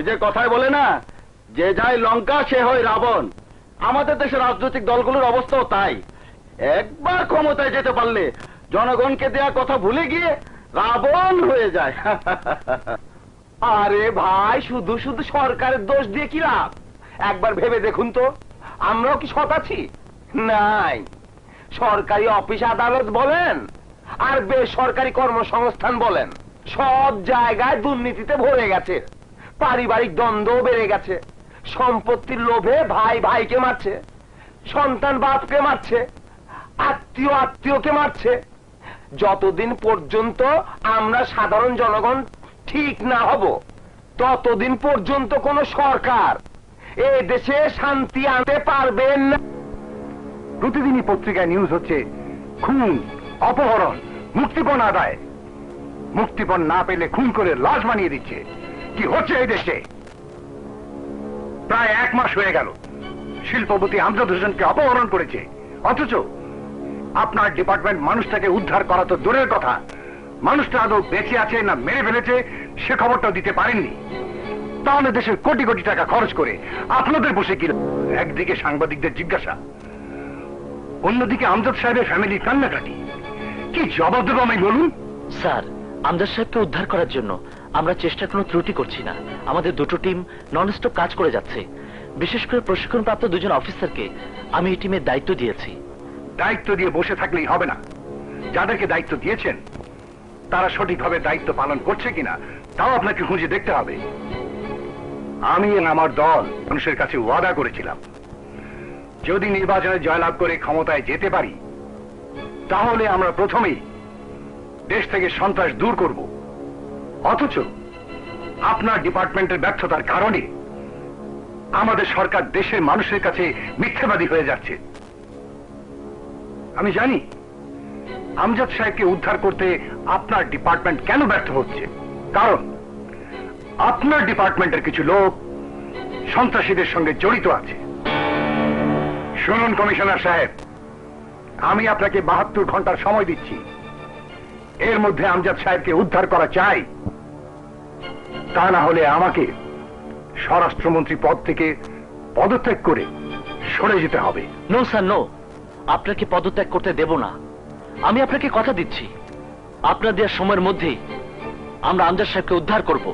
যে কথায় বলে না, যে যায় লঙ্কা সে হয় রাবণ। আমাদের দেশের রাজনৈতিক দলগুলোর অবস্থাও তাই। একবার ক্ষমতায় যেতে পারলে জনগণকে দেয়া কথা ভুলে গিয়ে রাবণ হয়ে যায়। আরে ভাই, শুধু শুধু সরকারের দোষ দিয়ে কি লাভ? একবার ভেবে দেখুন তো, আমরাও কি সৎ আছি? নাই। সরকারি অফিস আদালত বলেন আর বেসরকারি কর্মসংস্থান বলেন, সব জায়গায় দুর্নীতিতে ভরে গেছে। পারিবারিক দ্বন্দ্ব বেড়ে গেছে। সম্পত্তির লোভে ভাই ভাইকে মারছে, সন্তান বাপকে মারছে, আত্মীয় আত্মীয়কে মারছে। যতদিন পর্যন্ত আমরা সাধারণ জনগণ ঠিক না হব, ততদিন পর্যন্ত কোন সরকার এই দেশে শান্তি আনতে পারবেন না। প্রতিদিনই পত্রিকায় নিউজ হচ্ছে খুন, অপহরণ, মুক্তিপণ আদায়। মুক্তিপণ না পেলে খুন করে লাশ বানিয়ে দিচ্ছে। কি হচ্ছে এই দেশে? প্রায় 1 মাস হয়ে গেল শিল্পপতি আমজাদ হোসেনকে অপহরণ করেছে, অথচ আপনার ডিপার্টমেন্ট মানুষটাকে উদ্ধার করা তো দূরের কথা, মানুষটা আদৌ বেঁচে আছে না মেরে ফেলেছে সে খবরটাও দিতে পারেননি। তাহলে দেশের কোটি কোটি টাকা খরচ করে আপনাদের বসে কি? একদিকে সাংবাদিকদের জিজ্ঞাসা, অন্যদিকে আমজাদ সাহেবের ফ্যামিলির কান্নাকাটি। কি জবাব দেবো আমি বলুন? স্যার, আমজাদ সাহেবকে উদ্ধার করার জন্য আমরা চেষ্টার কোনো ত্রুটি করছি না। আমাদের দুটো টিম ননস্টপ কাজ করে যাচ্ছে। বিশেষ করে প্রশিক্ষণপ্রাপ্ত 2 জন অফিসারকে আমি এই টিমের দায়িত্ব দিয়েছি। দায়িত্ব দিয়ে বসে থাকলেই হবে না, যাদেরকে দায়িত্ব দিয়েছেন তারা সঠিকভাবে দায়িত্ব পালন করছে কিনা তাও আপনাকে খুঁজে দেখতে হবে। আমি আমার দল মানুষের কাছে ওয়াদা করেছিলাম, যদি নির্বাচনে জয়লাভ করে ক্ষমতায় যেতে পারি তাহলে আমরা প্রথমেই দেশ থেকে সন্ত্রাস দূর করব। অথচ আপনার ডিপার্টমেন্টের ব্যর্থতার কারণে আমাদের সরকার দেশের মানুষের কাছে মিথ্যাবাদী হয়ে যাচ্ছে। আমি জানি আমজাদ সাহেবকে উদ্ধার করতে আপনার ডিপার্টমেন্ট কেন ব্যর্থ হচ্ছে, কারণ আপনার ডিপার্টমেন্টের কিছু লোক সন্ত্রাসীদের সঙ্গে জড়িত আছে। শুনুন কমিশনার সাহেব, আমি আপনাকে 72 ঘন্টার সময় দিচ্ছি। এর মধ্যে আমজাদ সাহেবকে উদ্ধার করা চাই, তা না হলে আমাকে স্বরাষ্ট্রমন্ত্রী পদ থেকে পদত্যাগ করে সরে যেতে হবে। নো স্যার, নো, আপনাকে পদত্যাগ করতে দেব না। আমি আপনাকে কথা দিচ্ছি, আপনার দেওয়ার সময়ের মধ্যেই আমরা আমজাদ সাহেবকে উদ্ধার করব।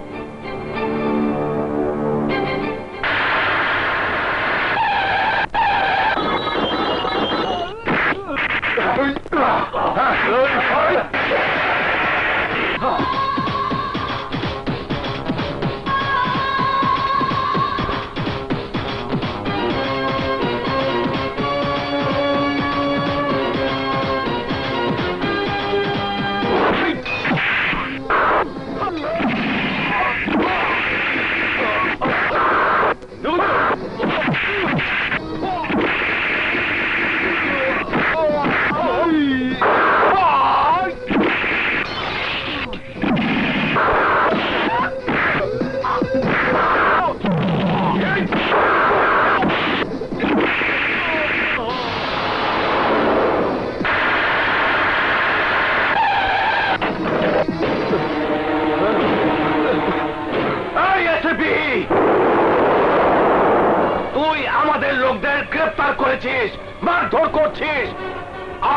তুই আমাদের লোকদের গ্রেফতার করেছিস, মারধর করছিস।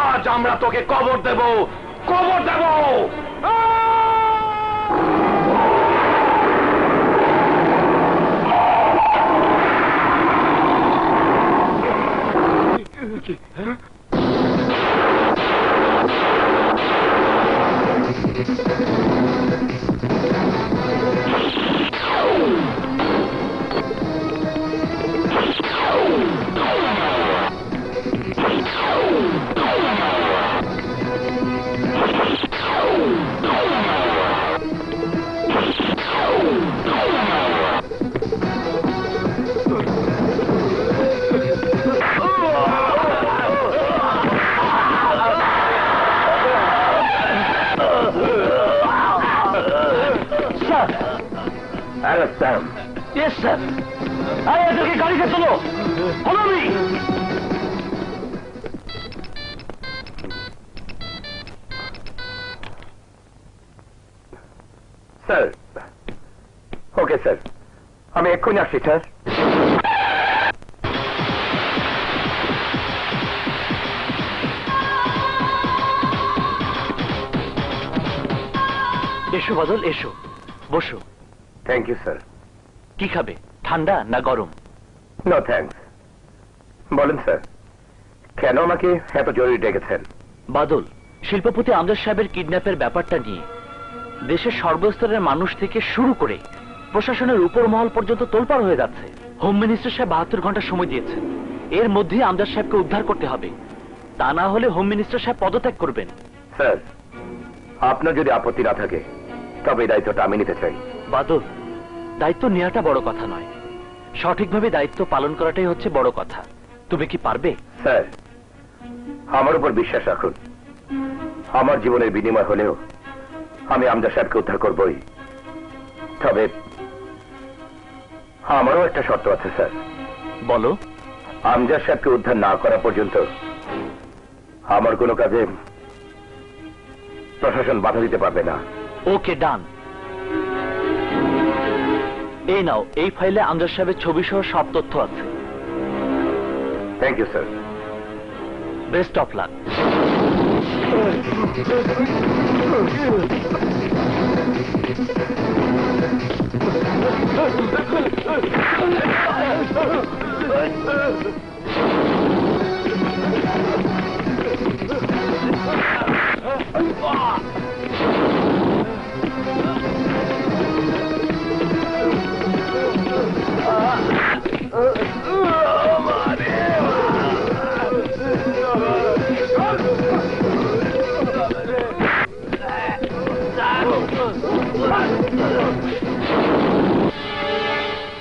আজ আমরা তোকে কবর দেব, কবর দেব। Yes, sir. আরে এদেরকে গাড়িতে তোলো। Follow me. Sir, okay sir, আমি এক্ষুনি আসছি স্যার। এসো বাদল, এসো, বসো। Thank you sir. কি খাবে, ঠান্ডা না গরম? No thanks. বলেন স্যার, কেন আমাকে এত জরুরি ডেকেছেন? বাদল, শিল্পপতি আমজাদ সাহেবের কিডন্যাপের ব্যাপারটা নিয়ে দেশের সর্বস্তরের মানুষ থেকে শুরু করে প্রশাসনের উপর মহল পর্যন্ত তোলপাড় হয়ে যাচ্ছে। হোম মিনিস্টার সাহেব 72 ঘন্টা সময় দিয়েছেন, এর মধ্যেই আমজাদ সাহেবকে উদ্ধার করতে হবে, তা না হলে হোম মিনিস্টার সাহেব পদত্যাগ করবেন। স্যার, আপনার যদি আপত্তি না থাকে তবে এই দায়িত্বটা আমি নিতে চাই। বাদল, দায়িত্ব নেওয়াটা বড় কথা নয়, সঠিকভাবে দায়িত্ব পালন করাটাই হচ্ছে বড় কথা। তুমি কি পারবে? স্যার, আমার উপর বিশ্বাস রাখুন। আমার জীবনের বিনিময় হলেও আমি আমজাদ সাহেবকে উদ্ধার করবই। তবে আমারও একটা শর্ত আছে স্যার। বলো। আমজাদ সাহেবকে উদ্ধার না করা পর্যন্ত আমার কোনো কাজে প্রশাসন বাধা দিতে পারবে না। ওকে, ডান। এই নাও, এই ফাইলে আমজাদ সাহেবের ছবি সহ সব তথ্য আছে। Thank you sir. Best of luck.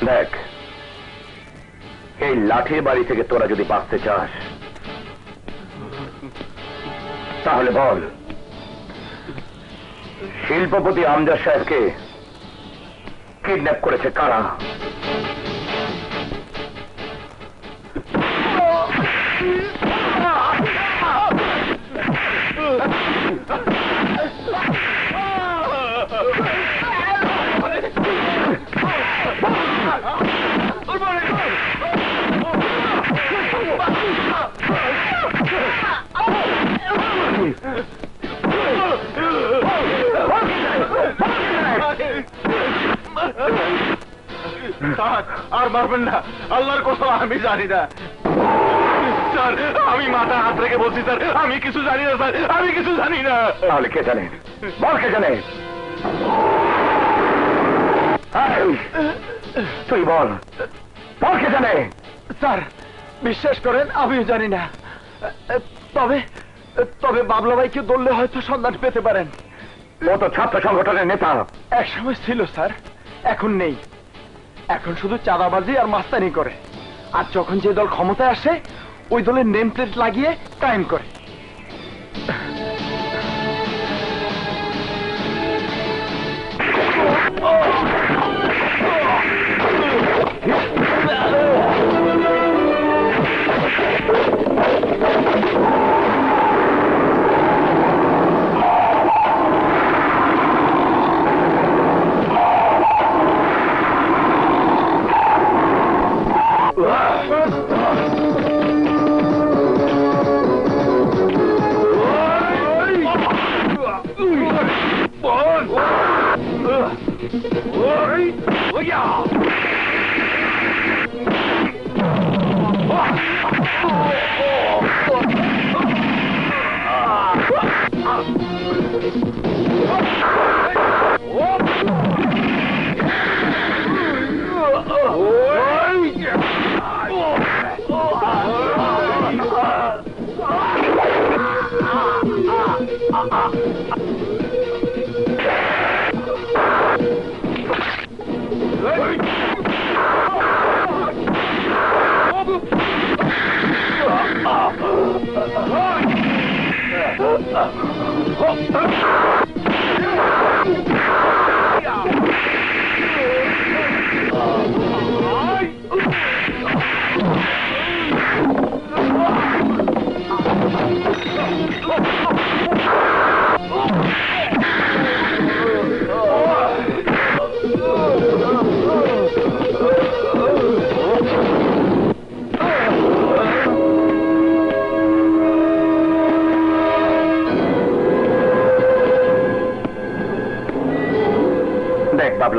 দেখ, এই লাঠির বাড়ি থেকে তোরা যদি বাঁচতে চাস তাহলে বল, শিল্পপতি আমজাদ সাহেবকে কিডন্যাপ করেছে কারা? আর মারবেন না, আল্লাহর কসম আমি জানি না স্যার। আমি মাথা হাত রেখে বলছি স্যার, আমি কিছু জানি না স্যার, আমি কিছু জানি না। তাহলে কে জানে? বল, কে জানে? তুই বল, বল কে জানে? স্যার, বিশ্বাস করেন আমিও জানি না। তবে তবে বাবলা ভাইকে ধরলে হয়তো সন্ধান পেতে পারেন। ও তো ছাত্র সংগঠনের নেতা। এক সময় ছিল স্যার, এখন নেই। এখন শুধু চাঁদাবাজি আর মাস্তানি করে। আর যখন যে দল ক্ষমতায় আসে ওই দলের নেম প্লেট লাগিয়ে ক্রাইম করে।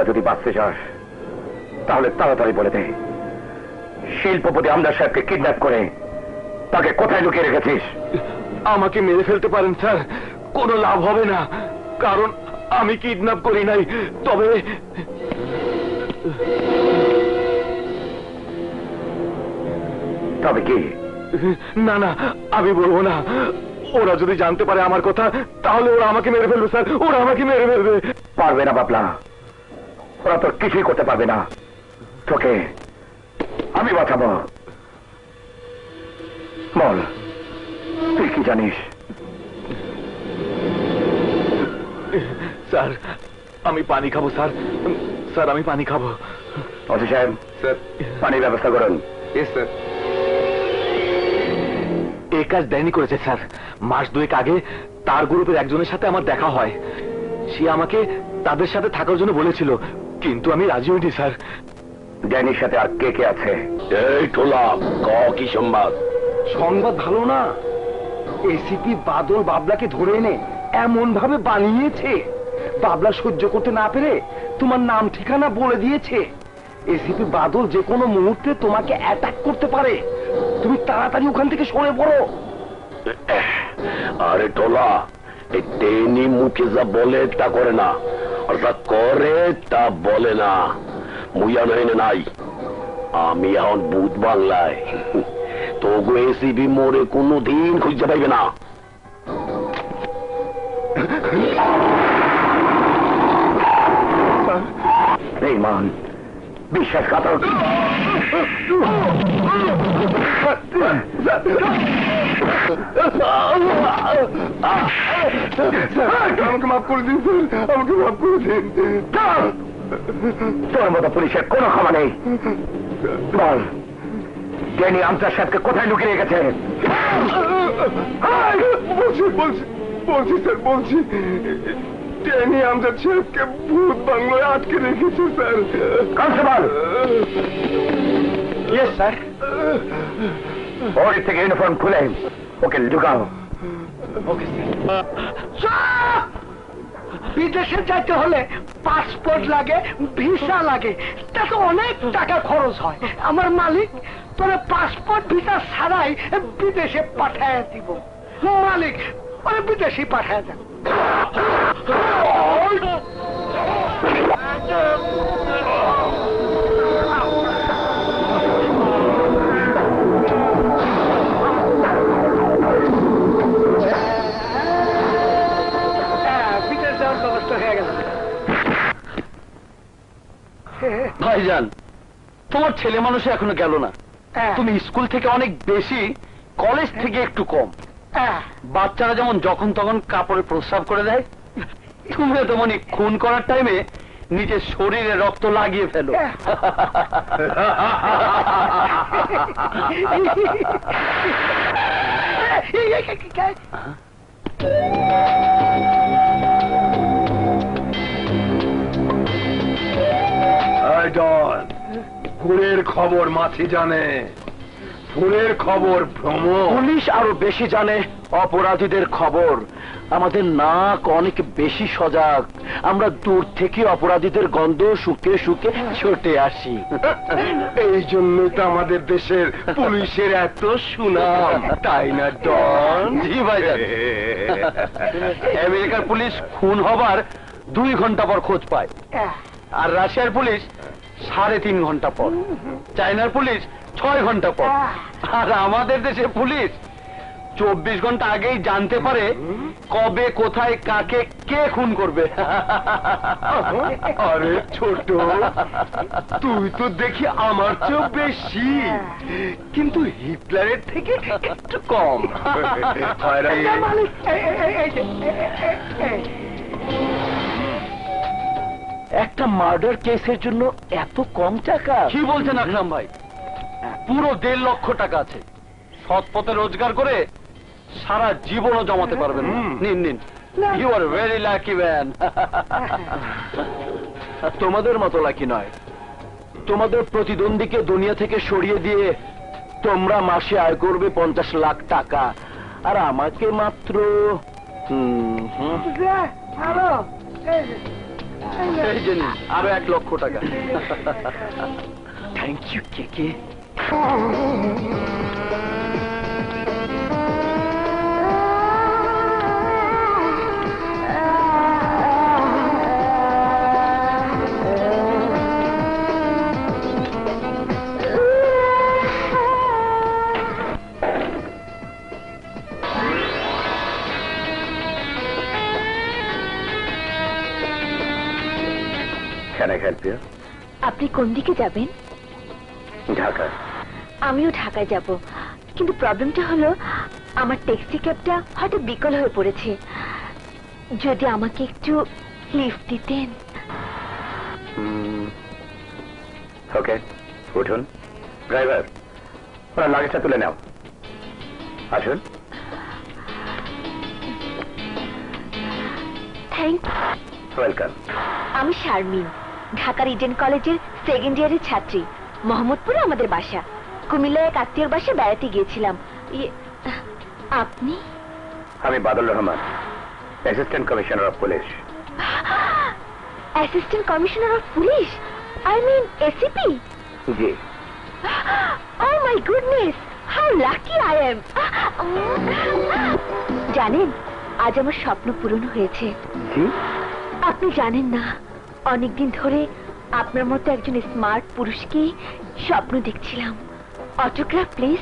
যদি বাঁচতে চাস তাহলে তাড়াতাড়ি বলে দে, শিল্পপতি আমজাদ সাহেবকে কিডন্যাপ করে তাকে কোথায় লুকিয়ে রেখেছিস? আমাকে মেরে ফেলতে পারেন স্যার, কোনো লাভ হবে না, কারণ আমি কিডন্যাপ করি নাই। তবে তবে কি? না না, আমি বলবো না। ওরা যদি জানতে পারে আমার কথা, তাহলে ওরা আমাকে মেরে ফেলবে স্যার, ওরা আমাকে মেরে ফেলবে। পারবে না বাবলা, ওরা তোর কিছুই করতে পারবে না, তোকে আমি বাঁচাবো। বল, তুই কি জানিস? স্যার, আমি পানি খাবো স্যার, স্যার আমি পানি খাবো। অজি সাহেব, স্যার, পানির ব্যবস্থা করুন। স্যার, এই কাজ দেয়নি করেছে স্যার। মাস দুয়েক আগে তার গ্রুপের একজনের সাথে আমার দেখা হয়। সে আমাকে তাদের সাথে থাকার জন্য বলেছিল, কিন্তু আমি রাজি হইনি স্যার। ড্যানির সাথে আর কে কে আছে? এই টোলা, কি সংবাদ? সংবাদ ভালো না। এসিপি বাদল বাবলাকে ধরে এনে এমন ভাবে বানিয়েছে, বাবলা সহ্য করতে না পেরে তোমার নাম ঠিকানা বলে দিয়েছে। এসিপি বাদল যে কোনো মুহূর্তে তোমাকে অ্যাটাক করতে পারে, তুমি তাড়াতাড়ি ওখান থেকে সরে পড়ো। আরে টোলা, এই টেনি মুখে যা বলে তা করে না, আর যা করে তা বলে না। মুইয়া নইনে নাই, আমি এখন ভূত বাংলায়। তোগো এসিবি মোরে কোনদিন খুঁজে পাইবে না। বেঈমান, বিশ্বাসঘাতক। আমাকে মাফ করে দিন স্যার, আমাকে মাফ করে দিন। তোর মতো পুলিশের কোনো ক্ষমা নেই। বল, ড্যানি আমজাদ সাহেবকে কোথায় লুকিয়ে রেখেছে? বলছি বলছি বলছি স্যার, বলছি। ড্যানি আমজাদ সাহেবকে ভূত বাংলায় আটকে রেখেছে স্যার। Constable, yes sir. ওর থেকে ইউনিফর্ম খুলে ওকে লুকাও। Okay sir. বিদেশে যাইতে হলে পাসপোর্ট লাগে, ভিসা লাগে, তাতে অনেক টাকা খরচ হয়। আমার মালিক তোরে পাসপোর্ট ভিসা ছাড়াই বিদেশে পাঠায় দিব। মালিক ওরে বিদেশে পাঠায় দেন। বিদেশ যাওয়ার ব্যবস্থা হয়ে গেল। ভাইজান, তোমার ছেলে মানুষে এখনো গেল না। হ্যাঁ, তুমি স্কুল থেকে অনেক বেশি, কলেজ থেকে একটু কম। হ্যাঁ। বাচ্চারা যেমন যখন তখন কাপড়ে প্রস্রাব করে দেয়, তুমিও তেমনি খুন করার টাইমে নিজের শরীরে রক্ত লাগিয়ে ফেলো। ফুলের খবর মাছি জানে, ফুলের খবর ভ্রমণ। পুলিশ আরো বেশি জানে অপরাধীদের খবর। আমাদের নাক অনেক বেশি সজাগ, আমরা দূর থেকে অপরাধীদের গন্ধ শুকে শুকে ছুটে আসি। এই জন্যই তো আমাদের দেশের পুলিশের এত সুনাম, তাই না ডন? জি ভাইজান। আমেরিকার পুলিশ খুন হবার 2 ঘন্টা পর খোঁজ পায়, আর রাশিয়ার পুলিশ 3.5 ঘন্টা পর, চায়নার পুলিশ 6 ঘন্টা পর, আর আমাদের দেশের পুলিশ 24 ঘন্টা আগেই জানতে পারে কবে কোথায় কাকে কে খুন করবে। আরে ছোট, তুই তো দেখি আমার চেয়েও বেশি, কিন্তু হিটলারের থেকে একটু কম। মালিক একটা মার্ডার কেসের জন্য এত কম টাকা? কি বলছেন আকরাম ভাই? পুরো 1.5 লক্ষ টাকা আছে, সৎ পথে রোজগার করে সারা জীবনও জমাতে পারবেন না। নিন নিন, you are very lucky man. তোমাদের মতো লাকি নয়, তোমাদের প্রতিদ্বন্দ্বীকে দুনিয়া থেকে সরিয়ে দিয়ে তোমরা মাসে আয় করবে 50 লাখ টাকা, আর আমাকে মাত্র এই যে নিন, আরো 1,00,000 টাকা। থ্যাংক ইউ কেকে। Can I help you? আপনি কোন দিকে যাবেন? ঢাকা। আমিও ঢাকায় যাব, কিন্তু প্রবলেমটা হলো আমার ট্যাক্সি ক্যাবটা হয়তো বিকল হয়ে পড়েছে। যদি আমাকে একটু লিফট দিতেন। ওকে, উঠুন। ড্রাইভার, ওনার লাগেজটা তুলে নাও। আসুন। থ্যাংক। ওয়েলকাম। আমি শারমিন, ঢাকার ইডেন কলেজের সেকেন্ড ইয়ারের ছাত্রী। মোহাম্মদপুরে আমাদের বাসা। কুমিল্লায় এক আত্মীয়র বাসায় বেড়াতে গিয়েছিলাম। আপনি? আমি Badal Rahman, assistant commissioner of police. Assistant commissioner of police? I mean ACP? জি। Oh my goodness! How lucky I am! জানেন, আজ আমার স্বপ্ন পূরণ হয়েছে। জি? আপনি জানেন না, অনেকদিন ধরে আপনার মতো একজন স্মার্ট পুরুষকে স্বপ্ন দেখছিলাম। Autograph please.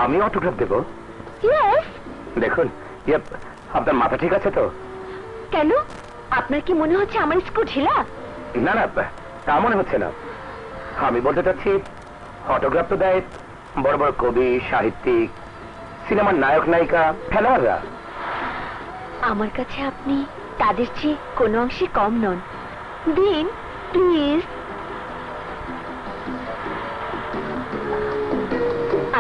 আমি অটোগ্রাফ দেব? ইয়েস। দেখুন, আপনার মাথা ঠিক আছে তো? কেন, আপনার কি মনে হচ্ছে আমার স্ক্রু ঢিলা? না না, তা মনে হচ্ছে না। আমি বলতে চাচ্ছি, অটোগ্রাফ তো দেয় বড় বড় কবি, সাহিত্যিক, সিনেমার নায়ক নায়িকা, খেলোয়াড়রা। আমার কাছে আপনি তাদের চেয়ে কোনো অংশে কম নন। দিন প্লিজ।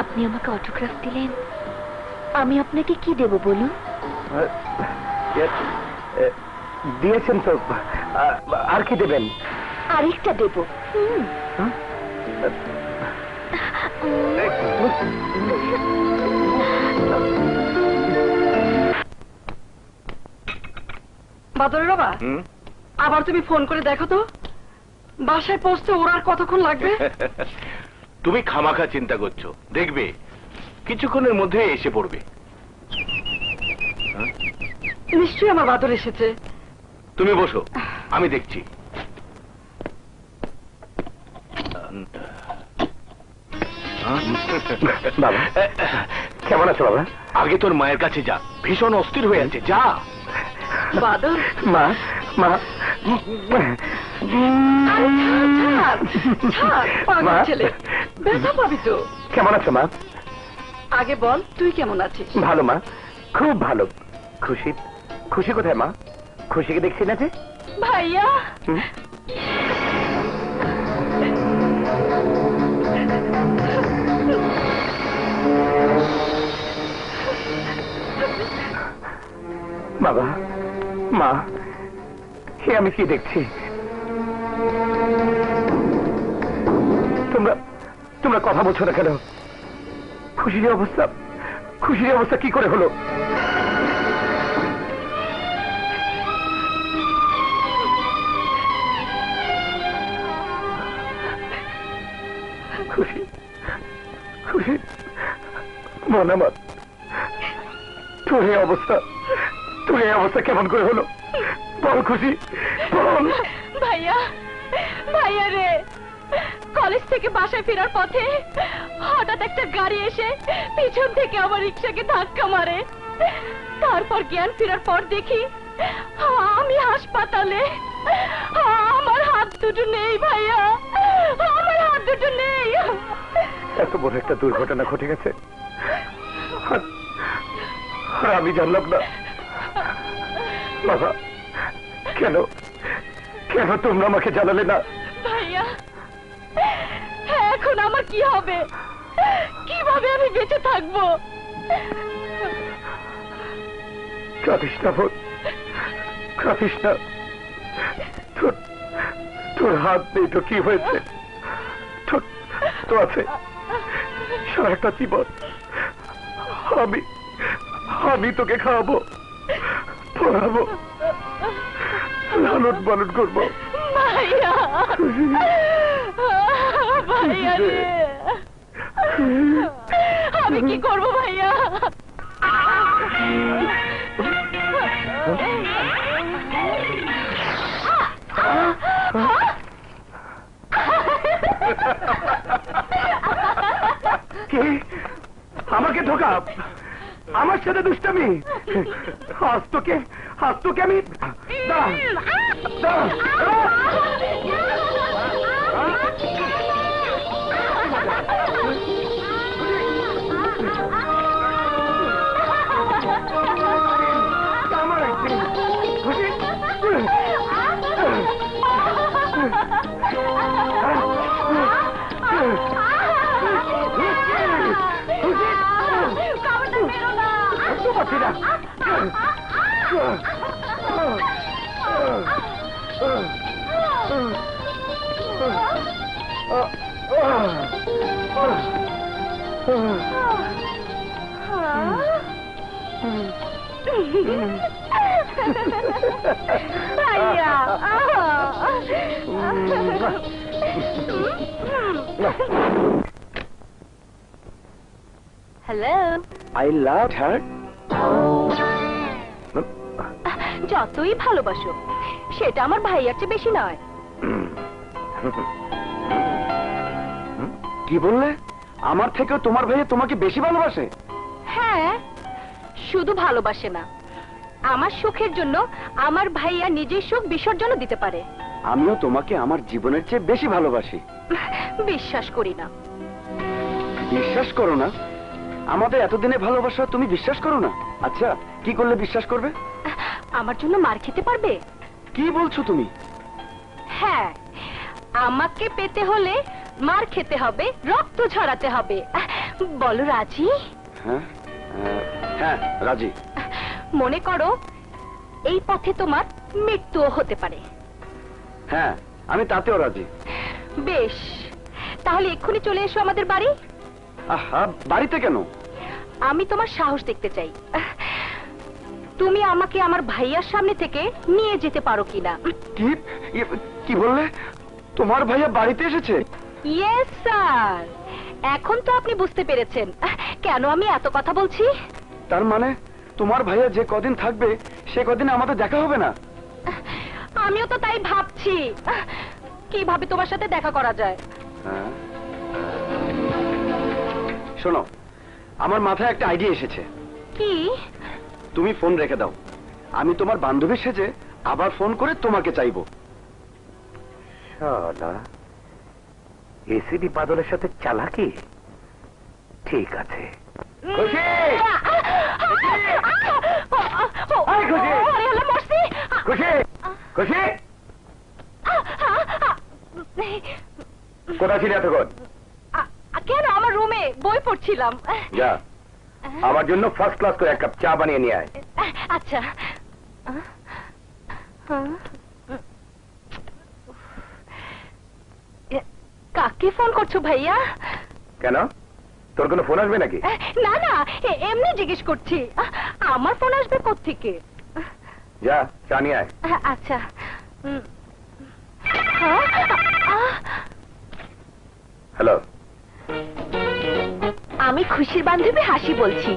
আপনি আমাকে অটোগ্রাফ দিলেন, আমি আপনাকে কি দেব বলুন? দিয়েছেন তো, আর কি দেবেন? আরেকটা দেব। বাদরের বাবা, আবার তুমি ফোন করে দেখো তো বাসায় পৌঁছতে ওর আর কতক্ষণ লাগবে? তুমি খামাখা চিন্তা করছো, দেখবে কিছুক্ষণের মধ্যে এসে পড়বে। নিশ্চয়ই আমার বাদর এসেছে। তুমি বসো, আমি দেখছি। বাবা, কেমন আছো বাবা? আগে তোর মায়ের কাছে যা, ভীষণ অস্থির হয়ে আছে, যা। বাদর, মা, মা, পাগল মা। ছেলে, ব্যথা পাবি তো। কেমন আছো মা? আগে বল তুই কেমন আছিস? ভালো মা, খুব ভালো। খুশি? খুশি কোথায় মা? খুশিকে দেখছি না যে? ভাইয়া, হুম? বাবা, মা, সে আমি কি দেখছি? তোমরা তোমরা কথা বলছো না কেন? খুশির অবস্থা কি করে হলো? খুশি, খুশি, মন আমার, তোর এই অবস্থা কেমন করে হলো? বল খুশি, বল। ভাইয়া, ভাইয়া রে, কলেজ থেকে বাসায় ফেরার পথে হঠাৎ একটা গাড়ি এসে পিছন থেকে আমার রিক্সাকে ধাক্কা মারে। তারপর জ্ঞান ফেরার পর দেখি আমি হাসপাতালে। আমার হাত দুটো নেই ভাইয়া, আমার হাত দুটো নেই। এত বড় একটা দুর্ঘটনা ঘটে গেছে, আর আমি জানলাম না। বাবা, কেন তোমরা আমাকে জানালে না? ভাইয়া, এখন আমার কি হবে? কিভাবে আমি বেঁচে থাকবো? কাঁদিস না বোন, কাঁদিস না। তোর হাত নেই তো কি হয়েছে? তো আছে সারাটা জীবন। আমি তোকে খাওয়াবো, পড়াবো, লালন পালন করবো। ভাইয়া ভাইয়া রে, আমি কি করবো ভাইয়া? কে আমাকে ধোকা, আমার সাথে দুষ্টামি? আজ তোকে আমি দাঁড়া, দাঁড়া। আমার একদিন খুশি। পাচ্ছি না। ভাইয়া হ্যালো, I loved her. যতই ভালোবাসো সেটা আমার ভাইয়ার চেয়ে বেশি নয়। কি বললে? আমার থেকেও তোমার ভাইয়া তোমাকে বেশি ভালোবাসে? হ্যাঁ, শুধু ভালোবাসে না, আমার সুখের জন্য আমার ভাইয়া নিজের সুখ বিসর্জনও দিতে পারে। আমিও তোমাকে আমার জীবনের চেয়ে বেশি ভালোবাসি। বিশ্বাস করি না। বিশ্বাস করো না? আমাদের এতদিনে ভালোবাসা তুমি বিশ্বাস করো না? আচ্ছা, কি করলে বিশ্বাস করবে? আমার জন্য মার খেতে পারবে? কি বলছো তুমি? হ্যাঁ, আমাকে পেতে হলে মার খেতে হবে, রক্ত ঝরাতে হবে। বলো রাজি? হ্যাঁ, হ্যাঁ রাজি। মনে করো এই পথে তোমার মৃত্যুও হতে পারে। হ্যাঁ, আমি তাতেও রাজি। বেশ, তাহলে এক্ষুনি চলে এসো আমাদের বাড়ি। আহা, বাড়িতে কেন? আমি তোমার সাহস দেখতে চাই। তুমি আমাকে আমার ভাইয়ার সামনে থেকে নিয়ে যেতে পারো কিনা। কি কি বললে? তোমার ভাইয়া বাড়িতে এসেছে? ইয়েস স্যার, এখন তো আপনি বুঝতে পেরেছেন কেন আমি এত কথা বলছি। তার মানে তোমার ভাইয়া যে কদিন থাকবে সে কদিন আমাদের দেখা হবে না? আমিও তো তাই ভাবছি, কিভাবে তোমার সাথে দেখা করা যায়। হ্যাঁ, শোনো, আমার মাথায় একটা আইডিয়া এসেছে। কি? তুমি ফোন রেখে দাও, আমি তোমার বান্ধবী সেজে আবার ফোন করে তোমাকে চাইবো। শালা, এসিডি বাদলের সাথে চালাকি? ঠিক আছে। খুশি? এই খুশি! আরে আল্লাহ, মরছি! খুশি, খুশি, কোথায় ছিলে এতক্ষণ? কেন? আমার রুমে বই পড়ছিলাম। যা, আমার জন্য ফার্স্ট ক্লাস করে এক কাপ চা বানিয়ে নিয়ে আয়। আচ্ছা। কাকে ফোন করছো ভাইয়া? কেন, তোর কোনো ফোন আসবে নাকি? না না, এমনি জিজ্ঞেস করছি, আমার ফোন আসবে কোত্থেকে? যা, চা নিয়ে আয়। আচ্ছা। হ্যালো, আমি খুশির বান্ধবী হাসি বলছি,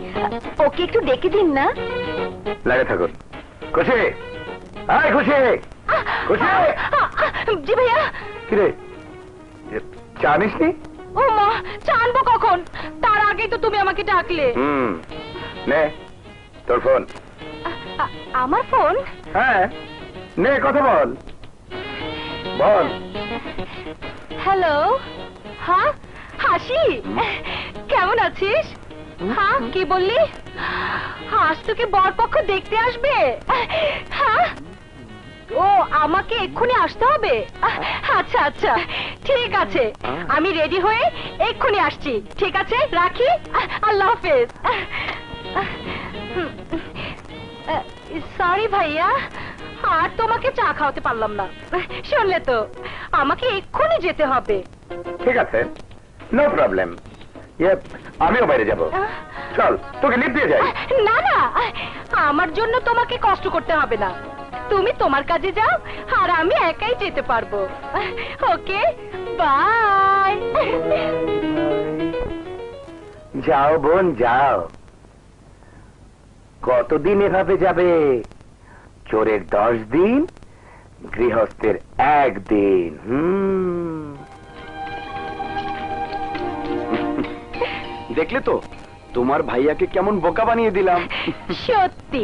ওকে একটু ডেকে দিন না। লাগে থাকুন। খুশি, আয় খুশি, খুশি। জি ভাইয়া। কিরে, চা নিসনি? ও মা, জানবো কখন? তার আগেই তো তুমি আমাকে ডাকলে। নে তোর ফোন। আমার ফোন? হ্যাঁ, নে কথা বল, বল। হ্যালো, হ্যাঁ হাসি, কেমন আছিস? হ্যাঁ, কি বললি? আজ তোকে বরপক্ষ দেখতে আসবে? হ্যাঁ, ও আমাকে এক্ষুনি আসতে হবে? আচ্ছা আচ্ছা, ঠিক আছে, আমি রেডি হয়ে এক্ষুনি আসছি। ঠিক আছে, রাখি, আল্লাহ হাফেজ। সরি ভাইয়া, আর তোমাকে চা খাওয়াতে পারলাম না। শুনলে তো, আমাকে এক্ষুনি যেতে হবে। ঠিক আছে, নো প্রবলেম। আমিও বাইরে যাব, চল তোকে লিফট দিয়ে যাই। না না, আমার জন্য তোমাকে কষ্ট করতে হবে না, তুমি তোমার কাজে যাও আর আমি একাই যেতে পারবো। ওকে, বাই। যাও বোন যাও। কতদিন এভাবে যাবে? চোরের 10 দিন, গৃহস্থের 1 দিন। দেখলে তো তোমার ভাইয়াকে কেমন বোকা বানিয়ে দিলাম। সত্যি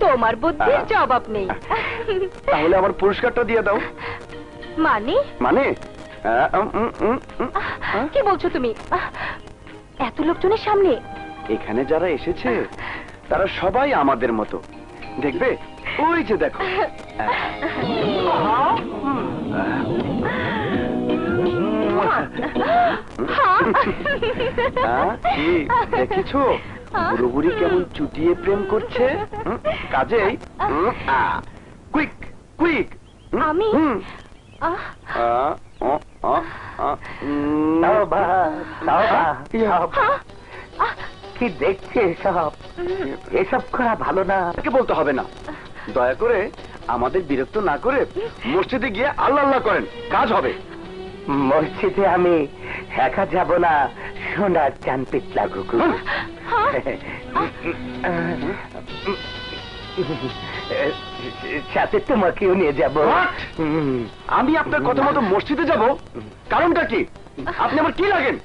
তোমার বুদ্ধির জবাব নেই। তাহলে আমার পুরস্কারটা দিয়ে দাও। মানে? মানে কি বলছো তুমি? এত লোকজনের সামনে? এখানে যারা এসেছে তারা সবাই আমাদের মতো, দেখবে ওই যে দেখো। কি দেখেছো বুড়ো কেমন চুটিয়ে প্রেম করছে? কাজেই কুইক কুইক। আমি কি দেখছে এসব? এসব করা ভালো না। বলতে হবে না, দয়া করে আমাদের বিরক্ত না করে মসজিদে গিয়ে আল্লাহ আল্লাহ করেন, কাজ হবে। মসজিদে আমি একা যাব না, সোনার চান পিতলা ঘুঘু। সাথে তোমাকেও নিয়ে যাব। আমি আপনার কথা মতো মসজিদে যাব? কারণটা কি? আপনি আমার কি লাগেন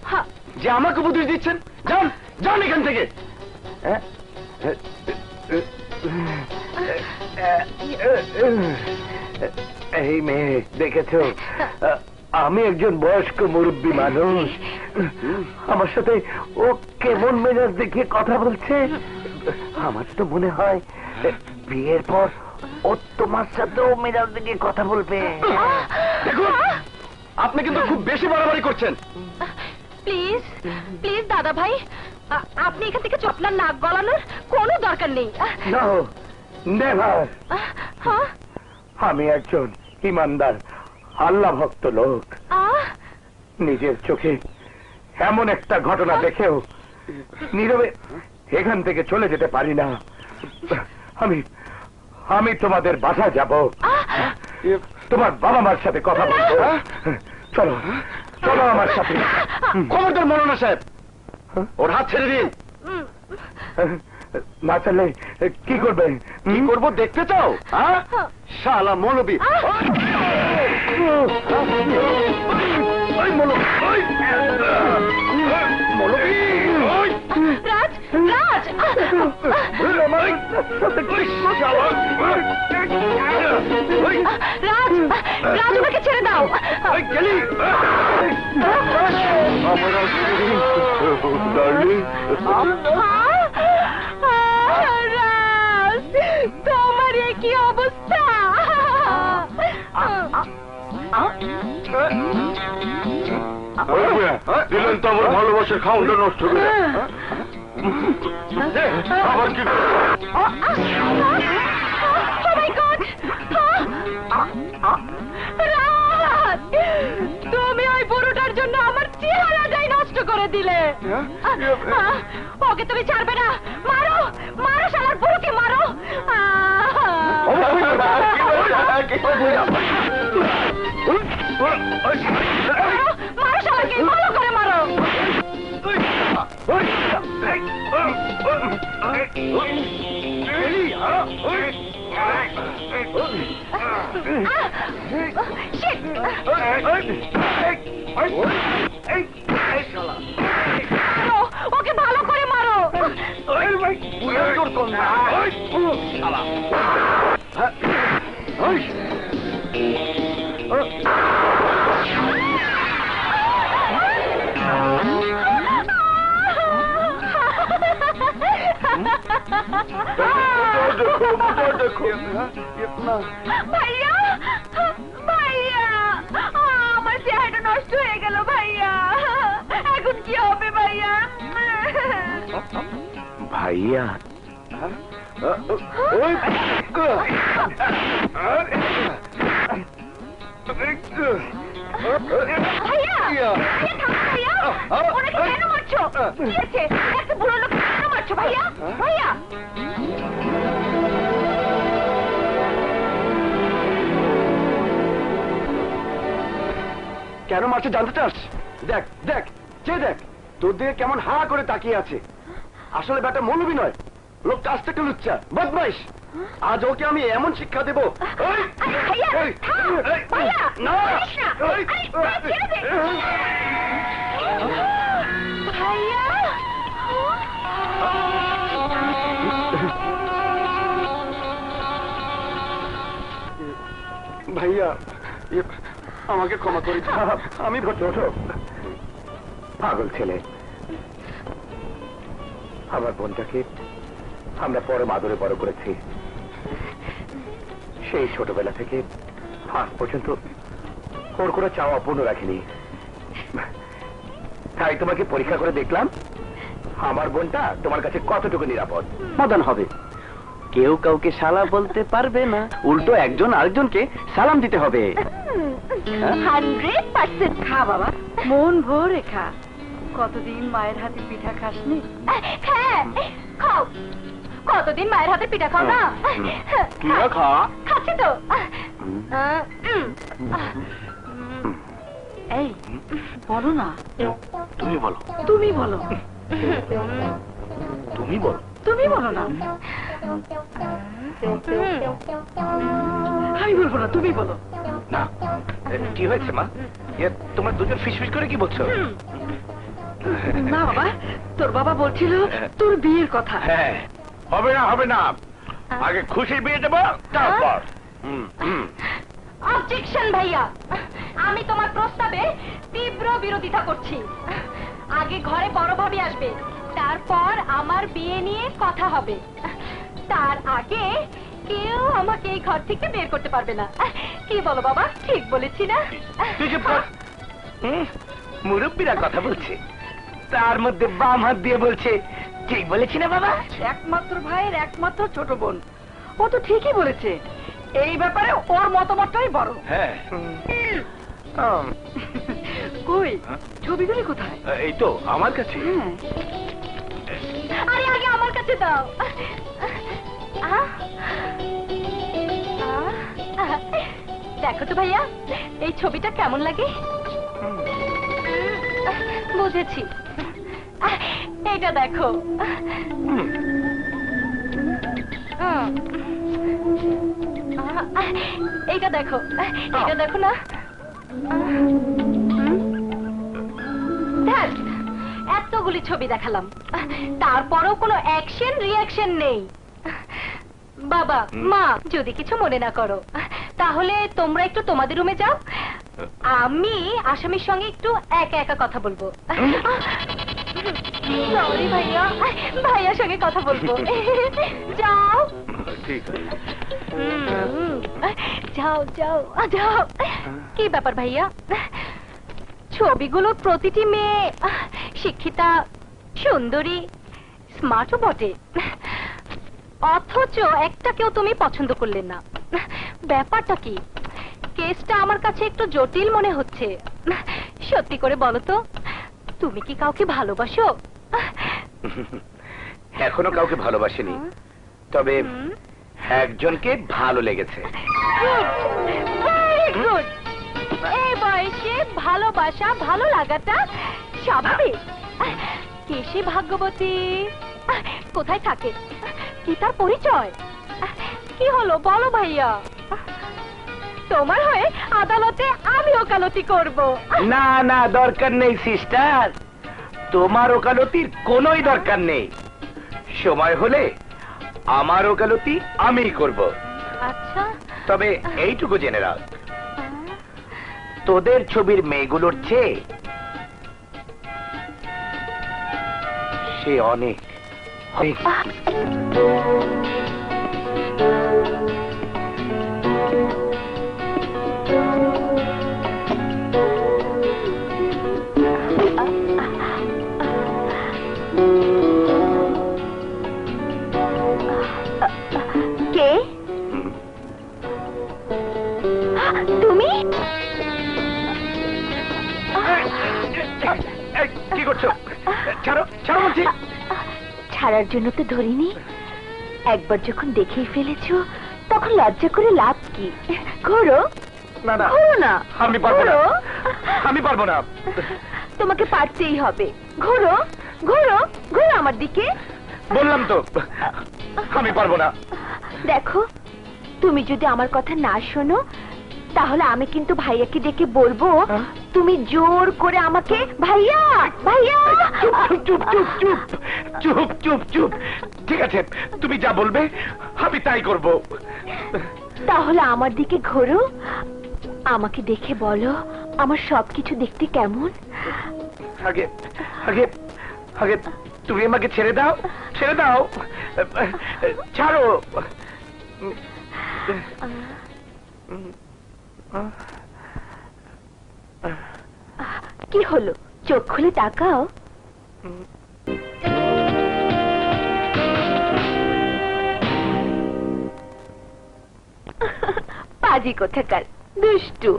যে আমাকে উপদেশ দিচ্ছেন? যান যান এখান থেকে। এই মেয়ে দেখেছো, আমি একজন বয়স্ক মুরব্বী মানুষ। আমার সাথে ও কেমন মেজাজ দেখিয়ে কথা বলছে। আমার তো মনে হয় বিয়ের পর ও তোমার সাথেও মেজাজ দেখিয়ে কথা বলবে। দেখুন, আপনি কিন্তু খুব বেশি বাড়াবাড়ি করছেন। প্লিজ প্লিজ দাদা ভাই, আপনি এখান থেকে আপনার নাক গলানোর কোনো দরকার নেই। No, never. আমি একজন ইমানদার আল্লাহ ভক্ত লোক। নিজের চোখে এমন একটা ঘটনা দেখেও নীরবে এখান থেকে চলে যেতে পারি না। আমি তোমাদের বাসায় যাব, তোমার বাবা মার সাথে কথা বলবো। চলো চলো আমার সাথে। খবরদার মৌলানা সাহেব, ওর হাত ছেড়ে দিন। না চলে কি করবে? কি করবো দেখতে চাও? শালা মৌলবী। রাজ, রাজ, রাজ, রাজ, ওনাকে ছেড়ে দাও। রাজ, তোমার এ কি অবস্থা? দিলেন তো আমার ভালোবাসার খাউনটা নষ্ট করে। আবার কি? তুমি ওই বুড়োটার জন্য আমার চেহারাটাই নষ্ট করে দিলে। ওকে তুমি ছাড়বে না। মারো মারো, শালার বুড়োকে মারো। মারো শালাকে, ভালো করে মারো। ওকে ভালো করে মারো। ভাইয়া, ভাইয়া, আমার চেহারাটা নষ্ট হয়ে গেল ভাইয়া। এখন কি হবে ভাইয়া? ভাইয়া ভাইয়া, ভাইয়া, ওনাকে কেন মারছো? কি হয়েছে? একটা বুড়ো লোক কেন মারছো ভাইয়া? ভাইয়া কেন মারছে জানতে চাস? দেখ দেখ দেখ তোর দিকে কেমন হা করে তাকিয়ে আছে। আসলে ব্যাটা মৌলবি নয়, লোকটা আজ থেকে লুচ্চা বদমাইশ। আজ ওকে আমি এমন শিক্ষা দেবো। ভাইয়া আমাকে ক্ষমা করে দাও, আমি ভর্তি ওঠো। পাগল ছেলে, আমার বোনটাকে আমরা পরম আদরে বড় করেছি। সেই ছোটবেলা থেকে আজ পর্যন্ত ওর কোনো চাওয়া অপূর্ণ রাখিনি। তাই তোমাকে পরীক্ষা করে দেখলাম আমার বোনটা তোমার কাছে কতটুকু নিরাপদ। সমাধান হবে। কেউ কাউকে শালা বলতে পারবে না, উল্টো একজন আরেকজনকে সালাম দিতে হবে। 100% খা বাবা, মন ভরে খা। কতদিন মায়ের হাতে পিঠা খাসনি? হ্যাঁ খাও। কতদিন মায়ের হাতে পিঠা খাও না? খাচ্ছি তো। এই বলো না। তুমি বলো। তুমি বলো। তুমি বলো। তুমি বলো না। আমি বলবো না, তুমি বলো। না কি হয়েছে মা? তোমরা দুজন ফিসফিস করে কি বলছো? না বাবা, তোর বাবা বলছিল তোর বিয়ের কথা। হ্যাঁ, হবে না হবে না, আগে খুশির বিয়ে দেবো তারপর। অবজেকশন ভাইয়া, আমি তোমার প্রস্তাবে তীব্র বিরোধিতা করছি। আগে ঘরে বড় ভাবি আসবে, তারপর আমার বিয়ে নিয়ে কথা হবে। তার আগে কেউ আমাকে এই ঘর থেকে বের করতে পারবে না। কি বলো বাবা, ঠিক বলেছি না? তুই চুপ কর। মুরব্বীরা কথা বলছে, তার মধ্যে বাম হাত দিয়ে বলছে ঠিক বলেছি না বাবা? একমাত্র ভাইয়ের একমাত্র ছোট বোন, ও তো ঠিকই বলেছে। এই ব্যাপারে ওর মতামতটাই বড়। হ্যাঁ। কই ছবিগুলি কোথায়? এই তো আমার কাছে। আরে আগে আমার কাছে দাও। দেখো তো ভাইয়া, এই ছবিটা কেমন লাগে? বুঝেছি, এটা দেখো। এইটা দেখো, এটা দেখো না। ধ্যাৎ, এতগুলি ছবি দেখালাম, তারপরেও কোনো অ্যাকশন রিয়াকশন নেই। বাবা মা, যদি কিছু মনে না করো, তাহলে তোমরা একটু তোমাদের রুমে যাও। আমি আসামির সঙ্গে একটু একা একা কথা বলবো। সরি ভাইয়া, ভাইয়ার সঙ্গে কথা বলবো। যাও। ঠিক আছে। যাও যাও যাও। কি ব্যাপার ভাইয়া, ছবিগুলোর প্রতিটি মেয়ে শিক্ষিতা, সুন্দরী, স্মার্টও বটে, অথচ একটাকেও তুমি পছন্দ করলে না। ব্যাপারটা কি? কেসটা আমার কাছে একটু জটিল মনে হচ্ছে। সত্যি করে বলো তো, তুমি কি কাউকে ভালোবাসো? এখনো কাউকে ভালোবাসিনি, তবে একজনকে ভালো লেগেছে। Very good. এই বয়সে ভালোবাসা, ভালো লাগাটা স্বাভাবিক। কে সে ভাগ্যবতী? কোথায় থাকে? কি তার পরিচয়? কি হলো বলো ভাইয়া? তোমার হয়ে আদালতে আমি ওকালতি করব। না না, দরকার নেই সিস্টার, তোমার ওকালতির কোনোই দরকার নেই। সময় হলে আমার ওকালতি আমিই করব। আচ্ছা, তবে এইটুকু জেনে রাখ, তোদের ছবির মেয়েগুলোর চেয়ে সে অনেক অনেক। কে তুমি? কি করছো? ছাড়ো ছাড়ো বলছি। ছাড়ার জন্য তো ধরিনি, একবার যখন দেখেই ফেলেছো তখন লজ্জা করে লাভ কি? ঘোরো। না না ঘোরো না, আমি পারবো না ঘোরো। আমি পারবো না তোমাকে পারতেই হবে। ঘোরো ঘোরো ঘোরো আমার দিকে। বললাম তো আমি পারবো না দেখো, তুমি যদি আমার কথা না শোনো তাহলে আমি কিন্তু ভাইয়াকে ডেকে বলবো তুমি জোর করে আমাকে ভাইয়া ভাইয়া। চুপ চুপ চুপ চুপ চুপ চুপ চুপ ঠিক আছে, তুমি যা বলবে আমি তাই করব। তাহলে আমার দিকে ঘোরো, আমাকে দেখে বলো আমার সবকিছু দেখতে কেমন। আগে আগে আগে তুমি আমাকে ছেড়ে দাও, ছেড়ে দাও, ছাড়ো। কি হলো, চোখ খুলে তাকাও। পাজি কোথাকার, দুষ্টু।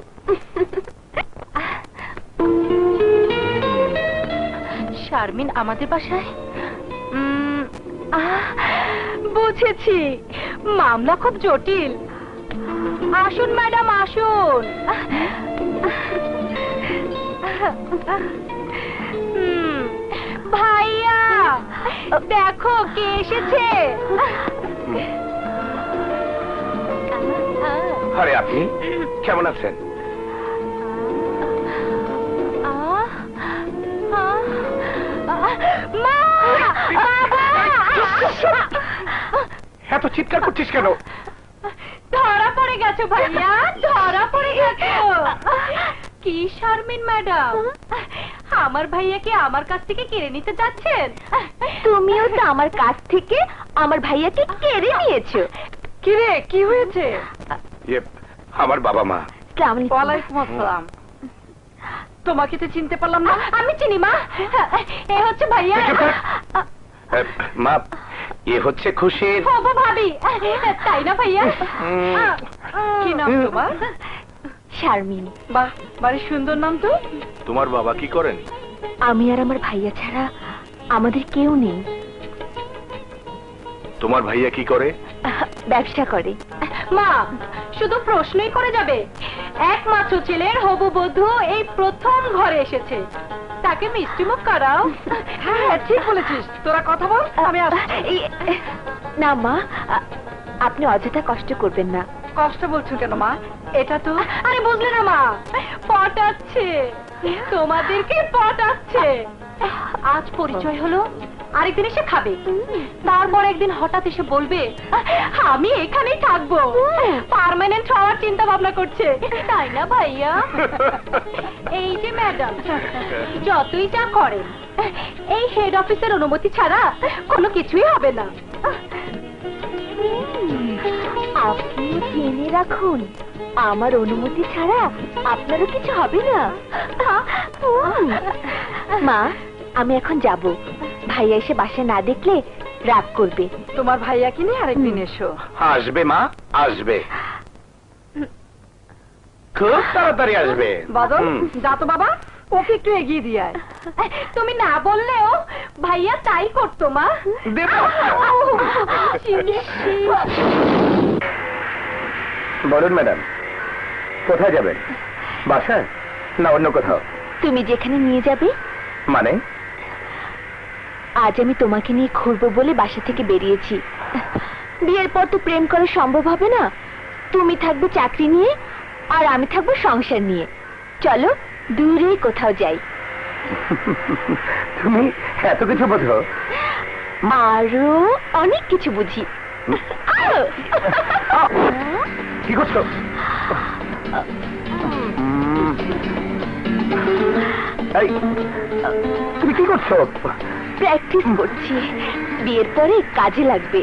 শারমিন আমাদের বাসায়? বুঝেছি, মামলা খুব জটিল। আসুন ম্যাডাম, আসুন। ভাইয়া দেখো কে এসেছে। আরে আপনি কেমন আছেন? মা, বাবা! এত চিৎকার করছিস কেন? ধরা পড়ে গেছো ভাইয়া, ধরা পড়ে গেছো। কি শারমিন ম্যাডাম, আমার ভাইয়াকে আমার কাছ থেকে কেড়ে নিতে যাচ্ছেন? তুমিও তো আমার কাছ থেকে আমার ভাইয়াকে কেড়ে নিয়েছো। কি রে, কি হয়েছে? আমার বাবা মা। ওয়ালাইকুম আসসালাম। তোমাকে তো চিনতে পারলাম না। আমি চিনি মা, এ হচ্ছে ভাইয়া। মা, এ হচ্ছে খুশির হবু ভাবি, তাই না ভাইয়া? কি নাম তোমার? শারমিন। বাহ, বাড়ি সুন্দর নাম তো। তোমার বাবা কি করেন? আমি আর আমার ভাইয়া ছাড়া আমাদের কেউ নেই। তোমার ভাইয়া কি করে? ব্যবসা করে। মা, শুধু প্রশ্নই করে যাবে? একমাত্র ছেলের হবু বধূ এই প্রথম ঘরে এসেছে, তাকে মিষ্টিমুখ করাও। হ্যাঁ, ঠিক বলেছিস। তোরা কথা বল, আমি আসছি। না মা, আপনি অযথা কষ্ট করবেন না। কষ্ট বলছো কেন মা? এটা তো আরে বুঝলে না মা, পটাচ্ছে, তোমাদেরকে পটাচ্ছে। আজ পরিচয় হলো, আরেকদিন এসে খাবে, তারপর একদিন হঠাৎ এসে বলবে আমি এখানেই থাকবো, পার্মানেন্ট হওয়ার চিন্তা ভাবনা করছে, তাই না ভাইয়া? এই যে ম্যাডাম, যতই যা করেন এই হেড অফিসের অনুমতি ছাড়া কোনো কিছুই হবে না। আপনিও জেনে রাখুন, আমার অনুমতি ছাড়া আপনারও কিছু হবে না। মা, আমি এখন যাব, ভাইয়া এসে বাসা না দেখলে রাগ করবে। তোমার ভাইয়াকে নিয়ে আরেকদিন এসো। আসবে মা, আসবে, খুব তাড়াতাড়ি আসবে। বাদল, যা তো বাবা, ওকে একটু এগিয়ে দিয়ে আয়। তুমি না বললেও ভাইয়া তাই করতো মা। বলুন ম্যাডাম, কোথায় যাবেন? বাসায় না অন্য কোথাও? তুমি যেখানে নিয়ে যাবে। মানে? আজ আমি তোমাকে নিয়ে ঘুরবো বলে বাসা থেকে বেরিয়েছি। বিয়ের পর তো প্রেম করা সম্ভব হবে না, তুমি থাকবে চাকরি নিয়ে আর আমি থাকবো সংসার নিয়ে। চলো দূরে কোথাও যাই। তুমি এত কিছু বোঝো? আরো অনেক কিছু বুঝি। কি করছো? এই, তুমি কি করছো? প্র্যাকটিস করছি, বিয়ের পরে কাজে লাগবে।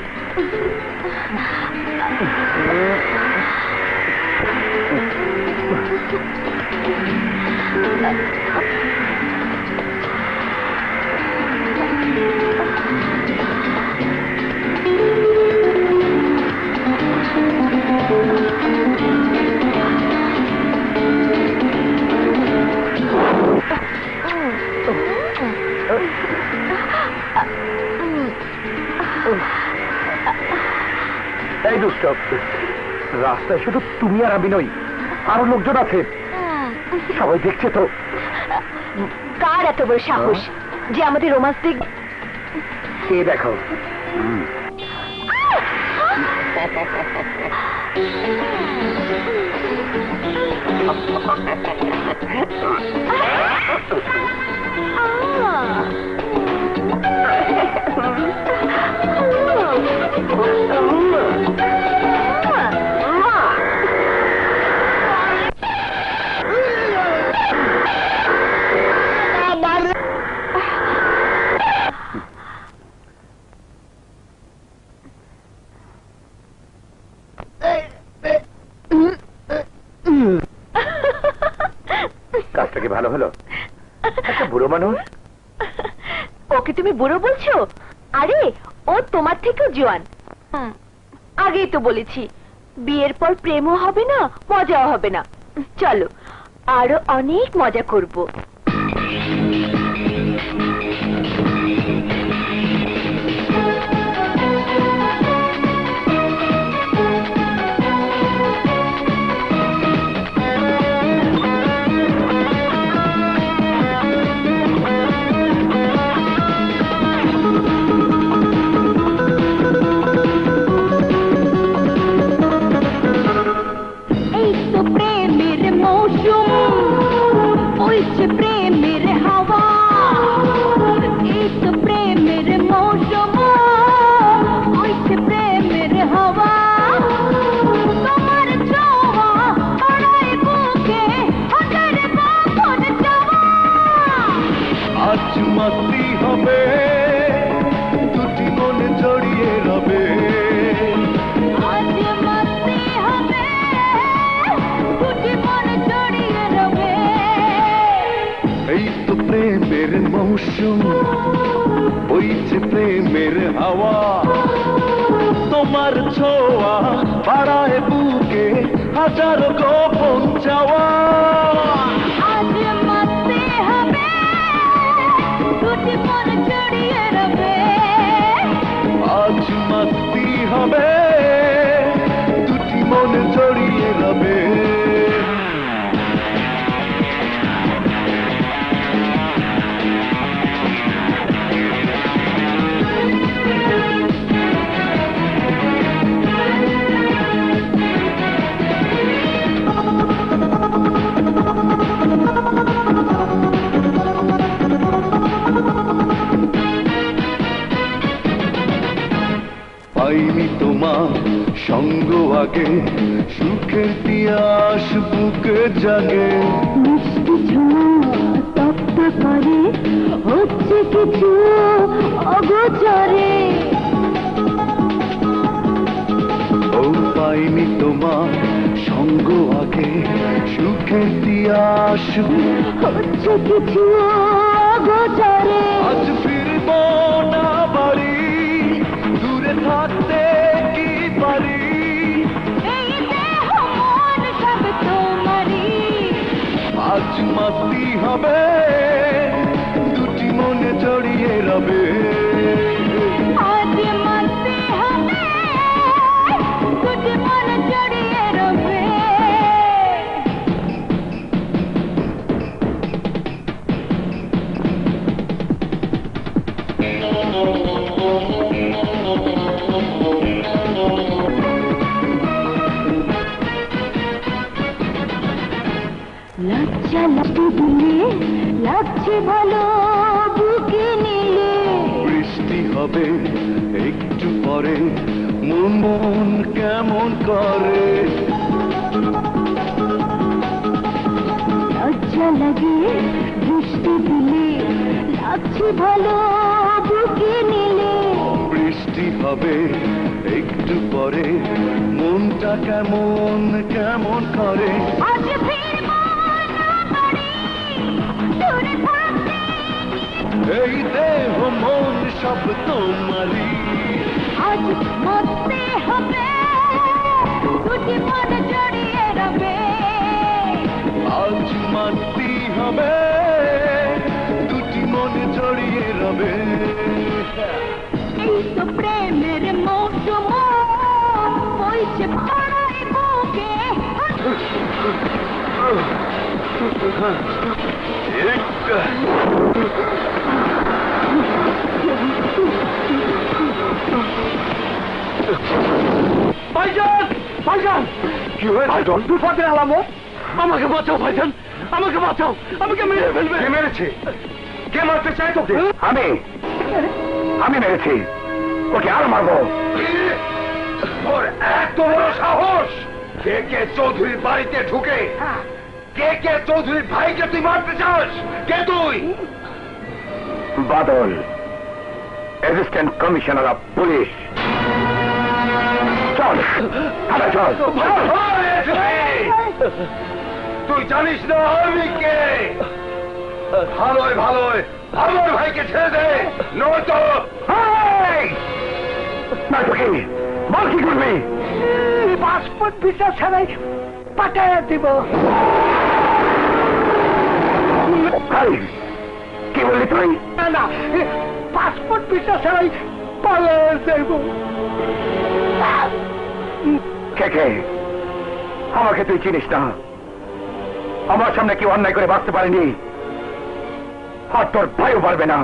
এই দুষ্ট, রাস্তায় শুধু তুমি আর আমি নই, আরো লোকজন আছে, সবাই দেখছে তো। কার এত বড় সাহস যে আমাদের রোমান্স দেখ? এই দেখো, কাজটা কি ভালো হলো? একটা বুড়ো মানুষ। ওকে তুমি বুড়ো বলছো? আরে ও তোমার থেকেও জোয়ান। আগেই তো বলেছি বিয়ের পর প্রেমও হবে না, মজাও হবে না। চলো আরো অনেক মজা করব। বইছে প্রেমের হাওয়া, তোমার ছোঁয়া বাড়ায় বুকে হাজারো গোপন চাওয়া। আজ মাসে হবে দুটি মন জড়িয়ে রবে, আজ মাস্তি হবে দুটি মন জড়িয়ে রবে। পাইনি তোমার সঙ্গ আগে, সুখের তিয়াস বুকে জাগে। মিষ্টি ঝুমা তপ্ত করে হচ্ছে কিছু অগোচরে। ও পাইনি তোমার সঙ্গ আগে, সুখের তিয়াস হচ্ছে কিছু অগোচরে। আজ ফিরব না বাড়ি, দূরে থাকতে কি পারি। এই দেহ মন সব তোমারই, আজ মাস্তি হবে দুটি মনে জড়িয়ে রবে। আজ মাসে হবে দুটি মন জড়িয়ে রবে। লজ্জা লাগতে দিলে লাগছে ভালো বুকে নিলে। বৃষ্টি হবে একটু পরে, মন মন কেমন করে। লজ্জা লাগে বৃষ্টি দিলে লাগছে ভালো বুকে নিলে। বৃষ্টি হবে একটু পরে, মনটা কেমন কেমন করে। আজ ফিরব না বাড়ি, দূরে থাকতে এই দেহ মন সব তোমারই। আজ মরতে হবে দুটি মন জড়িয়ে রবে। আজ মাস্তি হবে দুটি মন জড়িয়ে রবে। এই তো প্রেমের মৌসুম বইছে পাড়ায় বুকে। ভাইজান ভাইজান কি হয়েছে ডন? বিপদের আলামত। আমাকে বাঁচাও ভাইজান, আমাকে বাঁচাও, আমাকে মেরে ফেলবে। কে মেরেছে? কে মারতে চাই তোকে? আমি মেরেছি। ওকে আর মারবো? ওর এত বড় সাহস! কে কে চৌধুরীর বাড়িতে ঢুকে কে কে চৌধুরীর ভাইকে তুই মারতে চাস? কে তুই? বাদল, অ্যাসিস্ট্যান্ট কমিশনার অফ পুলিশ। চল চল। তুই জানিস না আমি কে? ভালোই ভালোই আমার ভাইকে ছেড়ে দে, নয়তো কি বল, কি করবি? পাসপোর্ট ভিসা ছাড়াই পাঠাইয়া দিব। কি বললি তুই? না, পাসপোর্ট ভিসা ছাড়াই পালিয়ে যাইব। কে কে? আমাকে তুই চিনিস না। আমার সামনে কেউ অন্যায় করে বাঁচতে পারেনি, আর তোর ভাইও পারবে না।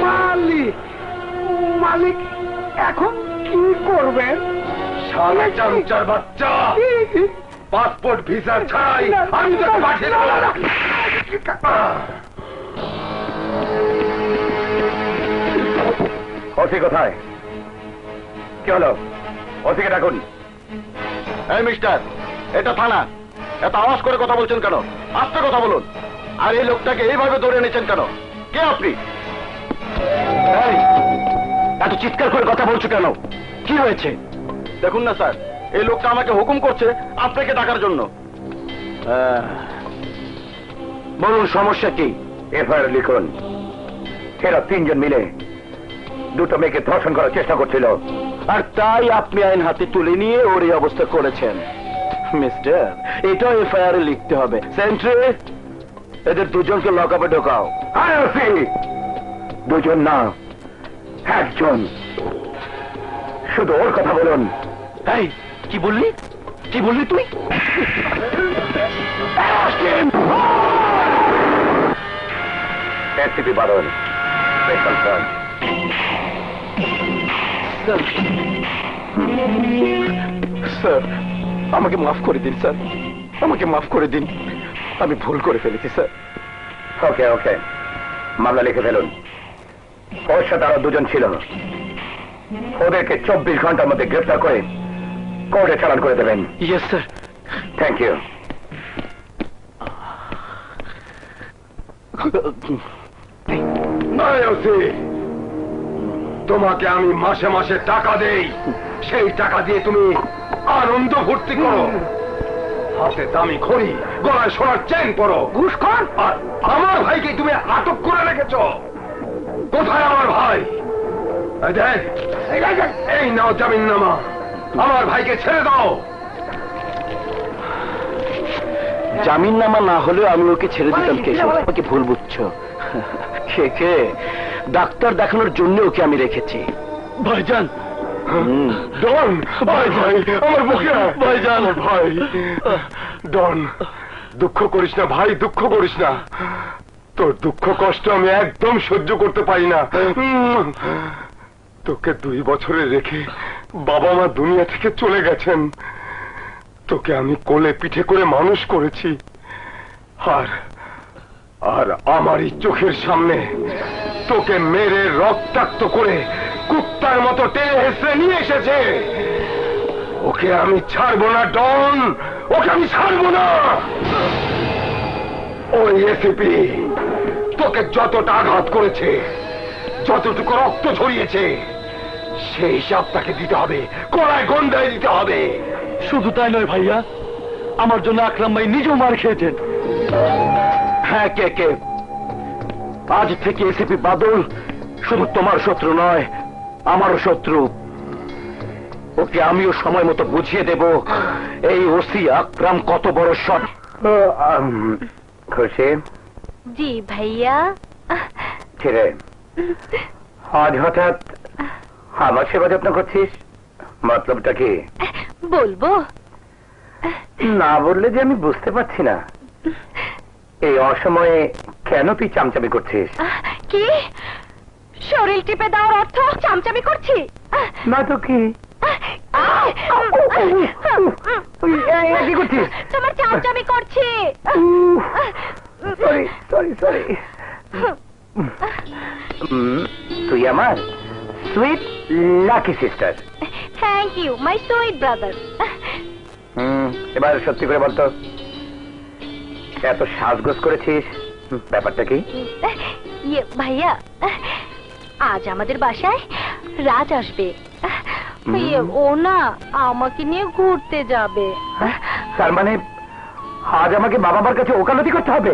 মালিক, মালিক এখন কি করবেন? শালা চামচার বাচ্চা, পাসপোর্ট ভিসা ছাড়াই আমি তোকে পাঠিয়ে দেবো। ওসি কোথায়? কি হলো? ওসিকে ডাকুন। এই মিস্টার, এটা থানা, এত আওয়াজ করে কথা বলছেন কেন? আস্তে কথা বলুন। আর এই লোকটাকে এইভাবে ধরে এনেছেন কেন? কে আপনি? এই, এত চিৎকার করে কথা বলছো কেন? কি হয়েছে? দেখুন না স্যার, এই লোকটা আমাকে হুকুম করছে আপনাকে ডাকার জন্য। বলুন সমস্যা কি? এফআইআর লিখুন। এরা তিনজন মিলে দুটো মেয়েকে ধর্ষণ করার চেষ্টা করছিল, আর তাই আপনি আইন হাতে তুলে নিয়ে ওর এই অবস্থা করেছেন। মিস্টার, এটাও এফআইআর লিখতে হবে। সেন্ট্রি, এদের দুজনকে লকআপে ঢোকাও। দুজন না, একজন। শুধু ওর কথা বলুন। এই, কি বললি? কি বললি তুই? এসিপি বাদল, স্পেশাল ব্রাঞ্চ। স্যার, আমাকে মাফ করে দিন স্যার, আমাকে মাফ করে দিন। আমি ভুল করে ফেলেছি স্যার। ওকে ওকে, মামলা লিখে ফেলুন। ওর সাথে আরো দুজন ছিল, ওদেরকে 24 ঘন্টার মধ্যে গ্রেফতার করে কোর্টে চালান করে দেবেন। Yes sir. Thank you. তোমাকে আমি মাসে মাসে টাকা দেই, সেই টাকা দিয়ে তুমি আনন্দ ফুর্তি করো, হাতে দামি ঘড়ি, গলায় সোনার চেন পরো, ঘুষখোর। আর আমার ভাইকে তুমি আটক করে রেখেছ। কোথায় আমার ভাই? এই দেখ, এই নাও জামিননামা, আমার ভাইকে ছেড়ে দাও। জামিননামা না হলেও আমি ওকে ছেড়ে দিতাম। কে আমাকে ভুল বুঝছো? কে ডাক্তার দেখানোর জন্য ওকে আমি রেখেছি। ভাইজান, ডন, ভাই ভাই, আমার বুকে ভাইজান, ভাই। ডন, দুঃখ করিস না ভাই, দুঃখ করিস না। তোর দুঃখ কষ্ট আমি একদম সহ্য করতে পারি না। তোকে 2 বছরে রেখে বাবা মা দুনিয়া থেকে চলে গেছেন। তোকে আমি কোলে পিঠে করে মানুষ করেছি, আর আর আমারই চোখের সামনে তোকে মেরে রক্তাক্ত করে কুত্তার মতো টেনে হেসড়ে নিয়ে এসেছে। ওকে আমি ছাড়বো না ডন, ওকে আমি ছাড়বো না। ওই এসিপি তোকে যতটা আঘাত করেছে, যতটুকু রক্ত ঝরিয়েছে, সেই হিসাব তাকে দিতে হবে, কড়ায় গন্ডায় দিতে হবে। শুধু তাই নয় ভাইয়া, আমার জন্য আকরাম ভাই নিজেও মার খেয়েছেন। হ্যাঁ, কে আজ থেকে এসিপি বাদল শুধু তোমার শত্রু নয়, আমারও শত্রু। ওকে আমিও সময় মতো বুঝিয়ে দেব এই ওসি আকরাম কত বড় শট। খুশি? জি ভাইয়া। ছেড়ে, আজ হঠাৎ আমার সেবা যত্ন করছিস? মতলবটা কি? বলবো? না বললে যে আমি বুঝতে পারছি না। এই অসময়ে কেন তুই চামচামি করছিস? কি শরীর টিপে দেওয়ার অর্থ চামচামি করছি? না তো কি? কি করছিস? তোমার চামচামি করছি। Sorry sorry sorry. তুই আমার sweet lucky sister. Thank you my sweet brother. এবার সত্যি করে বলতো, এত সাজগোজ করেছিস, ব্যাপারটা কি? ভাইয়া, আজ আমাদের বাসায় রাজ আসবে। ও না আমাকে নিয়ে ঘুরতে যাবে। তার মানে আজ আমাকে বাবা মার কাছে ওকালতি করতে হবে?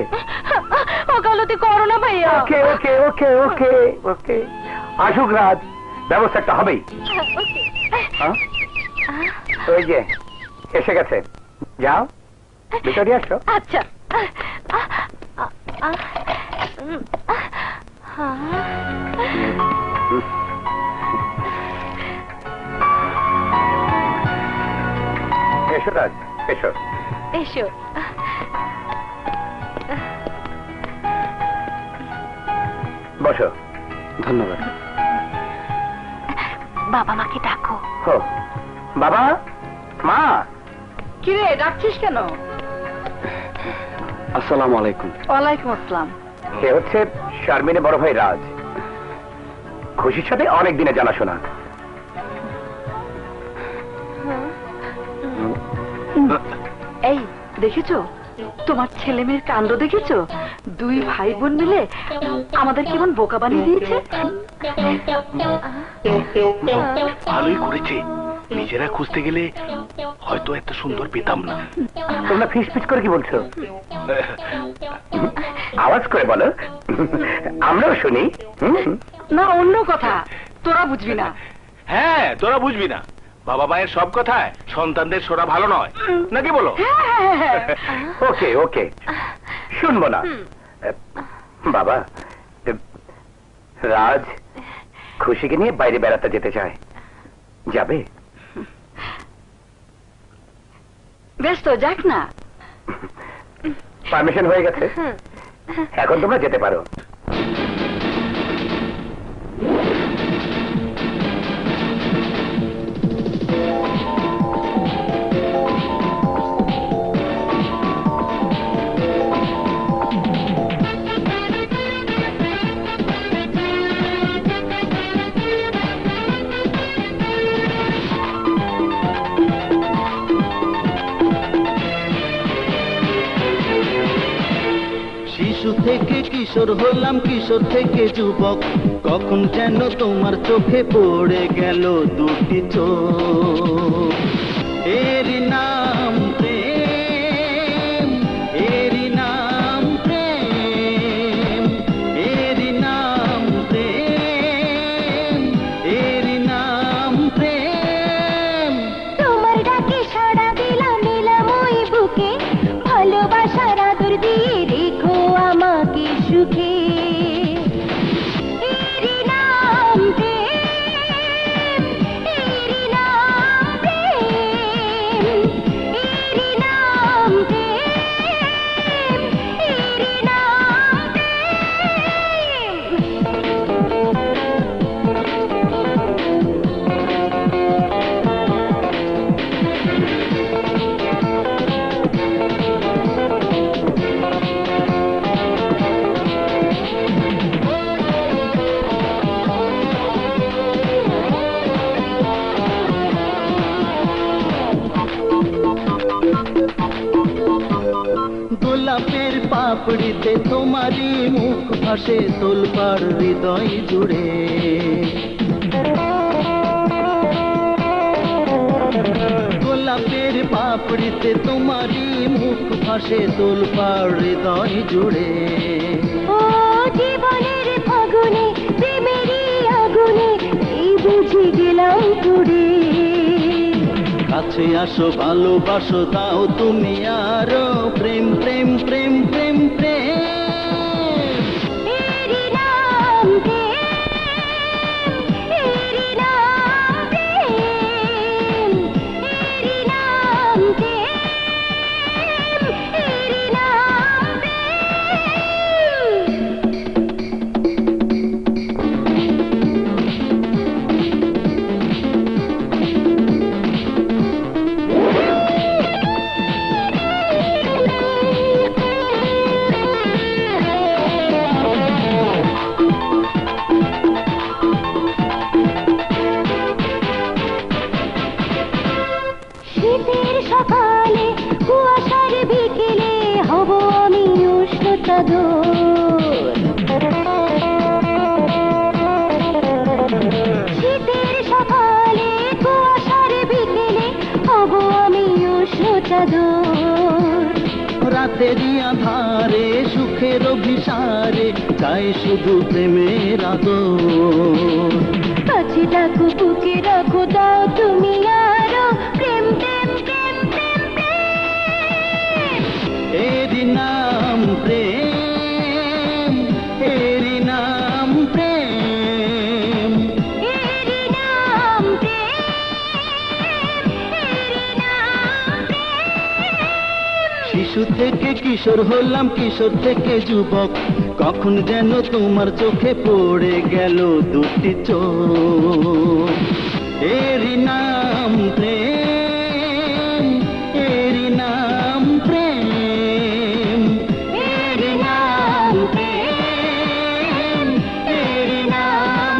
ওকালতি করো না ভাইয়া। ওকে ওকে ওকে ওকে ওকে, আসুক রাজ, ব্যবস্থা একটা হবেই। ওই যে এসে গেছে, যাও ভিতরে আসো। আচ্ছা। এসো রাজ, এসো এসো। বসো। ধন্যবাদ। বাবা মাকে ডাকো। হো, বাবা মা। কিরে ডাকছিস কেন? আসসালামু আলাইকুম। ওয়ালাইকুম আসসালাম। সে হচ্ছে শারমিনের বড় ভাই রাজ, খুশির সাথে অনেক দিনে জানাশোনা। এই দেখেছো তোমার ছেলে মেয়ের কাণ্ড? দেখেছো দুই ভাই বোন মিলে আমাদের কেমন বোকা বানিয়ে দিয়েছে। ভালোই করেছে, নিজেরা খুঁজতে গেলে হয়তো এত সুন্দর পেতাম না। তোমরা ফিস ফিস করে কি বলছো? আওয়াজ করে বলো, আমরাও শুনি। না অন্য কথা, তোরা বুঝবি না। হ্যাঁ, তোরা বুঝবি না। বাবা মায়ের সব কথায় সন্তানদের শোনা ভালো নয়, নাকি বলো? ওকে ওকে, শুনবো না। বাবা, রাজ খুশিকে নিয়ে বাইরে বেড়াতে যেতে চায়, যাবে? বেশ তো, যাক না। পারমিশন হয়ে গেছে, এখন তোমরা যেতে পারো। শিশু থেকে কিশোর হলাম, কিশোর থেকে যুবক, কখন যেন তোমার চোখে পড়ে গেল দুটি চোখ। এরই নাম প্রেম, এরই নাম প্রেম, এরই নাম প্রেম, এরই নাম প্রেম। তোমার ডাকে সাড়া দিলাম, নিলাম ওই বুকে, ভালোবাসার আদর দিয়ে রেখো আমাকে সুখে। এরই নাম প্রেম, এরই নাম প্রেম, এরই নাম প্রেম, এরই নাম গোলাপের পাপড়িতে তোমারই মুখ ভাসে, তোলপাড় হৃদয় জুড়ে। গোলাপের পাপড়িতে তোমারই মুখ ভাসে, তোলপাড় হৃদয় জুড়ে। ও জীবনের ফাগুনে, প্রেমেরই আগুনে, এই বুঝে গেলাম পুড়ে। কাছে আসো, ভালোবাসো, দাও তুমি আরো প্রেম প্রেম প্রেম প্রেম প্রেম। এরই নাম প্রেম, এরই নাম প্রেম, চাদর। শীতের সকালে কুয়াশার বিকেলে হব আমি উষ্ণ চাদর। রাতেরই আধারে সুখের অভিসারে চাই শুধু প্রেমের আদর। কাছে ডাকো বুকে রাখো দাও তুমি আরো প্রেম প্রেম প্রেম প্রেম প্রেম। এরি নাম প্রেম, এরি নাম প্রেম। এরি নাম প্রেম, এরি নাম প্রেম। শিশু থেকে কিশোর হলাম, কিশোর থেকে যুবক, কখন যেন তোমার চোখে পড়ে গেল দুটি চোখ। এরি নাম প্রেম, এরি নাম প্রেম। এরি নাম প্রেম, এরি নাম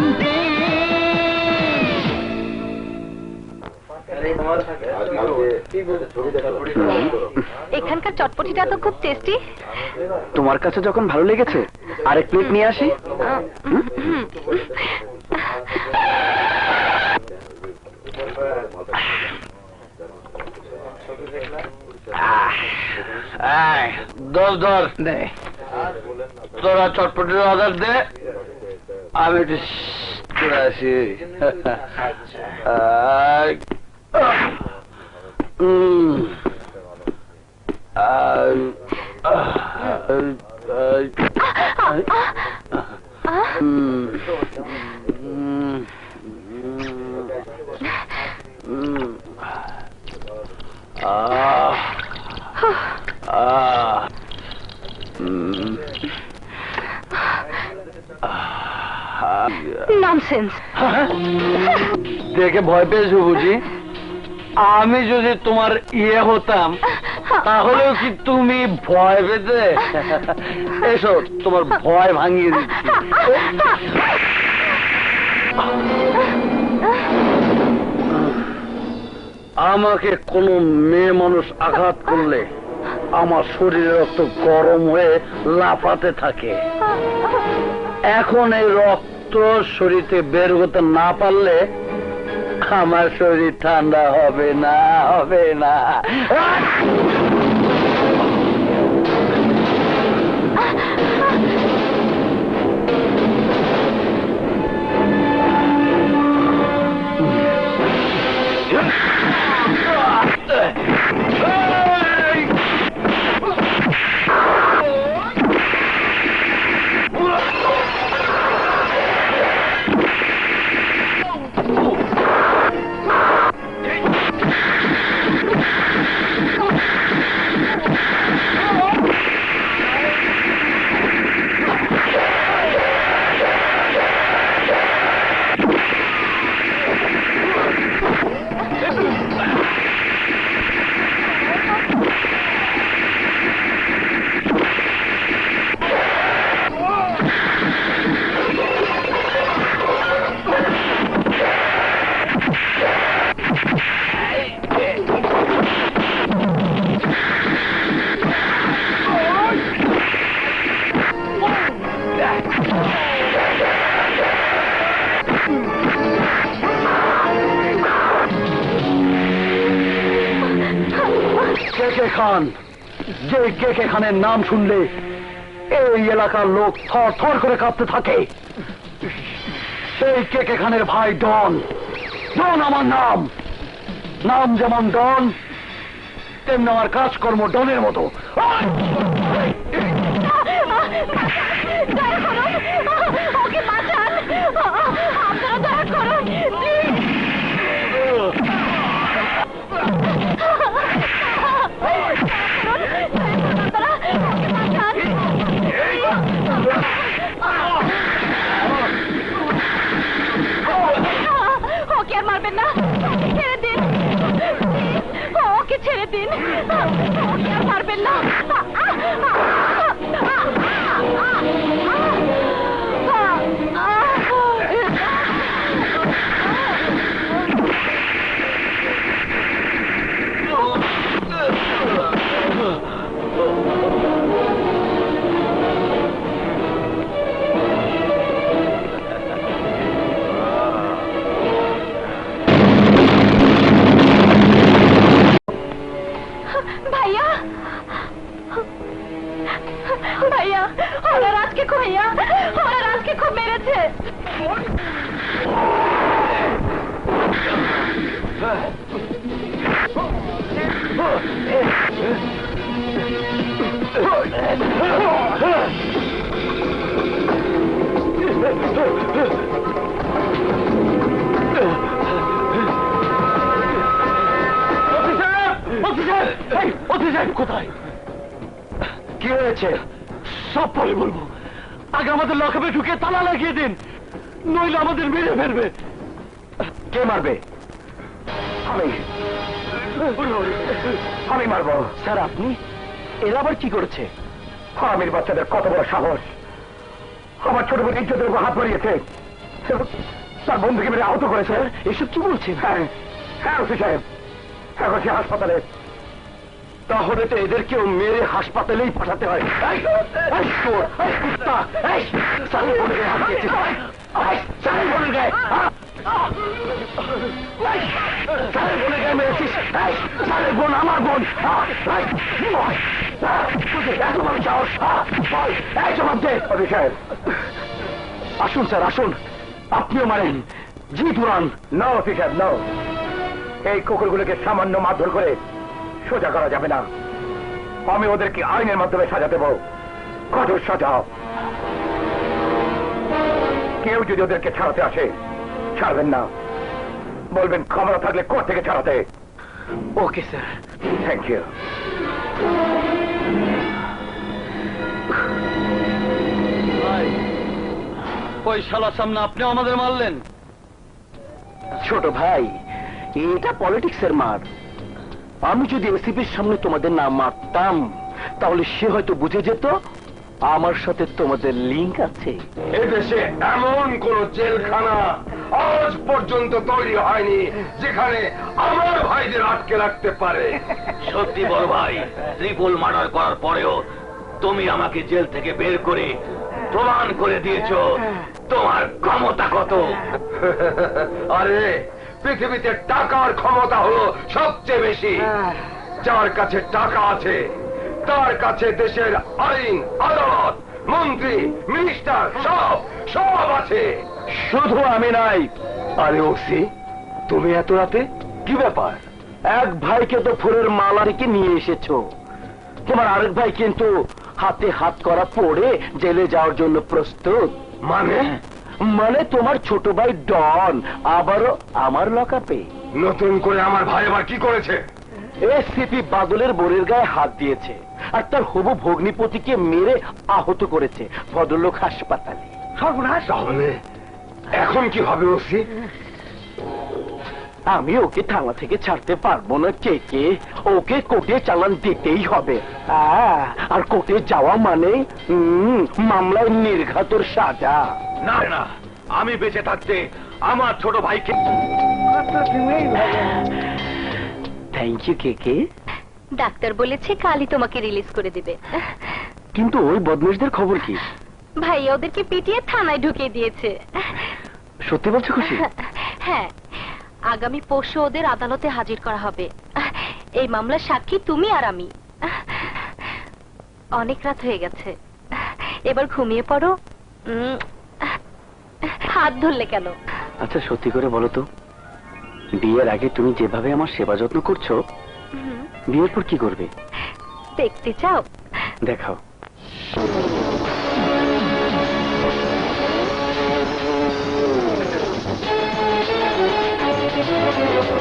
এখানকার চটপটিটা তো খুব টেস্টি। তোমার কাছে যখন ভালো লেগেছে আরেক প্লেট নিয়ে আসি। ধর দে, তোরা চটপটির অর্ডার দে, আমি একটু করে আসি। ননসেন্স। দেখে ভয় পেয়েছো বুঝি? আমি যদি তোমার ইয়ে হতাম তাহলেও কি তুমি ভয় পেতে? এসো তোমার ভয় ভাঙিয়ে দিচ্ছি। আমাকে কোনো মেয়ে মানুষ আঘাত করলে আমার শরীরের রক্ত গরম হয়ে লাফাতে থাকে। এখন এই রক্ত শরীরে বের হতে না পারলে আমার শরীর ঠান্ডা হবে না, হবে না। কেকে খান, যে কেকে খানের নাম শুনলে এই এলাকার লোক থর থর করে কাঁপতে থাকে, সেই কেকে খানের ভাই ডন। ডন আমার নাম, নাম যেমন ডন তেমনি আমার কাজকর্ম ডনের মতো। ওকে বাঁচান, আপনারা দয়া করুন প্লিজ। ওকে আর মারবেন না, ছেড়ে দিন, ওকে ছেড়ে দিন, ওকে আর মারবেন না। ভাইয়া ওরা রাজকে ভাইয়া ওরা রাজকে খুব মেরেছে। কোথায় কি হয়েছে সব পরে বলবো, আগে আমাদের লকআপে ঢুকে তালা লাগিয়ে দিন, নইলে আমাদের মেরে ফেলবে। কে মারবে? আমি মারবো। স্যার আপনি? এরা আবার কি করেছে? হারামির বাচ্চাদের কত বড় সাহস, আমার ছোট বোন ইজ্জতের উপর হাত বাড়িয়েছে, তার বন্ধুকে মেরে আহত করেছে। এসব কি বলছেন? হ্যাঁ হ্যাঁ ওসি সাহেব, এখন সে হাসপাতালে। তাহলে তো এদেরকেও মেরে হাসপাতালেই পাঠাতে হয়। বোন আমার বোন, আসুন স্যার আসুন, আপনিও মারেন, জি দুরান। না ওসি সাহেব না, এই কুকুরগুলোকে সামান্য মারধর করে সোজা করা যাবে না। আমি ওদেরকে আইনের মাধ্যমে সাজা দেব, কঠোর সাজা। কেউ যদি ওদেরকে ছাড়াতে আসে ছাড়বেন না, বলবেন ক্ষমতা থাকলে কোর্ট থেকে ছাড়াতে। Okay sir. Thank you. ওই শালার সামনে আপনিও আমাদের মারলেন? ছোট ভাই, এটা পলিটিক্সের মার। আমি যদি এসিপির সামনে তোমাদের না মারতাম তাহলে সে হয়তো বুঝে যেত আমার সাথে তোমাদের লিংক আছে। এদেশে এমন কোন জেলখানা আজ পর্যন্ত তৈরি হয়নি যেখানে আমার ভাইদের আটকে রাখতে পারে। সত্যি বড় ভাই, ট্রিপল মার্ডার করার পরেও তুমি আমাকে জেল থেকে বের করে প্রমাণ করে দিয়েছো তোমার ক্ষমতা কত। আরে পৃথিবীতে টাকার ক্ষমতা হলো সবচেয়ে বেশি। যার কাছে টাকা আছে তার কাছে দেশের আইন, আদালত, মন্ত্রী, মিনিস্টার সব সব আছে। শুধু আমি নাই। আরে ওসি, তুমি এত রাতে কি ব্যাপার? এক ভাইকে তো ফুলের মালা রেখে নিয়ে এসেছো, তোমার আরেক ভাই কিন্তু হাতে হাত করা পড়ে জেলে যাওয়ার জন্য প্রস্তুত। মানে তোমার ছোট ভাই ডন আবারও আমার লকআপে। নতুন করে আমার ভাই আবার কি করেছে? এসিপি বাদলের বোরের গায়ে হাত দিয়েছে আর তার হবু ভগ্নিপতিকে মেরে আহত করেছে ভদ্রলোক হাসপাতালে। সর্বনাশ! তাহলে এখন কি হবে ওসি? আমি ওকে থানা থেকে ছাড়তে পারবো না কে, ওকে কোর্টে চালান দিতেই হবে। আর কোর্টে যাওয়া মানে মামলায় নির্ঘাতর সাজা। না না, আমি বেঁচে থাকতে আমার ছোট ভাইকে। Thank you K. ডাক্তার বলেছে কালই তোমাকে রিলিজ করে দিবে। কিন্তু ওই বদমাশদের খবর কি? ভাইয়া ওদেরকে পিটিয়ে থানায় ঢুকিয়ে দিয়েছে। সত্যি বলছো খুশি? হ্যাঁ, আগামী পরশু ওদের আদালতে হাজির করা হবে। এই মামলার সাক্ষী তুমি আর আমি। অনেক রাত হয়ে গেছে, এবার ঘুমিয়ে পড়ো। হাত ধরলে কেন? আচ্ছা সত্যি করে বলো তো, বিয়ের আগে তুমি যেভাবে আমার সেবা যত্ন করছো, বিয়ের পর কি করবে? দেখতে চাও? দেখাও। প্রেমের গল্প।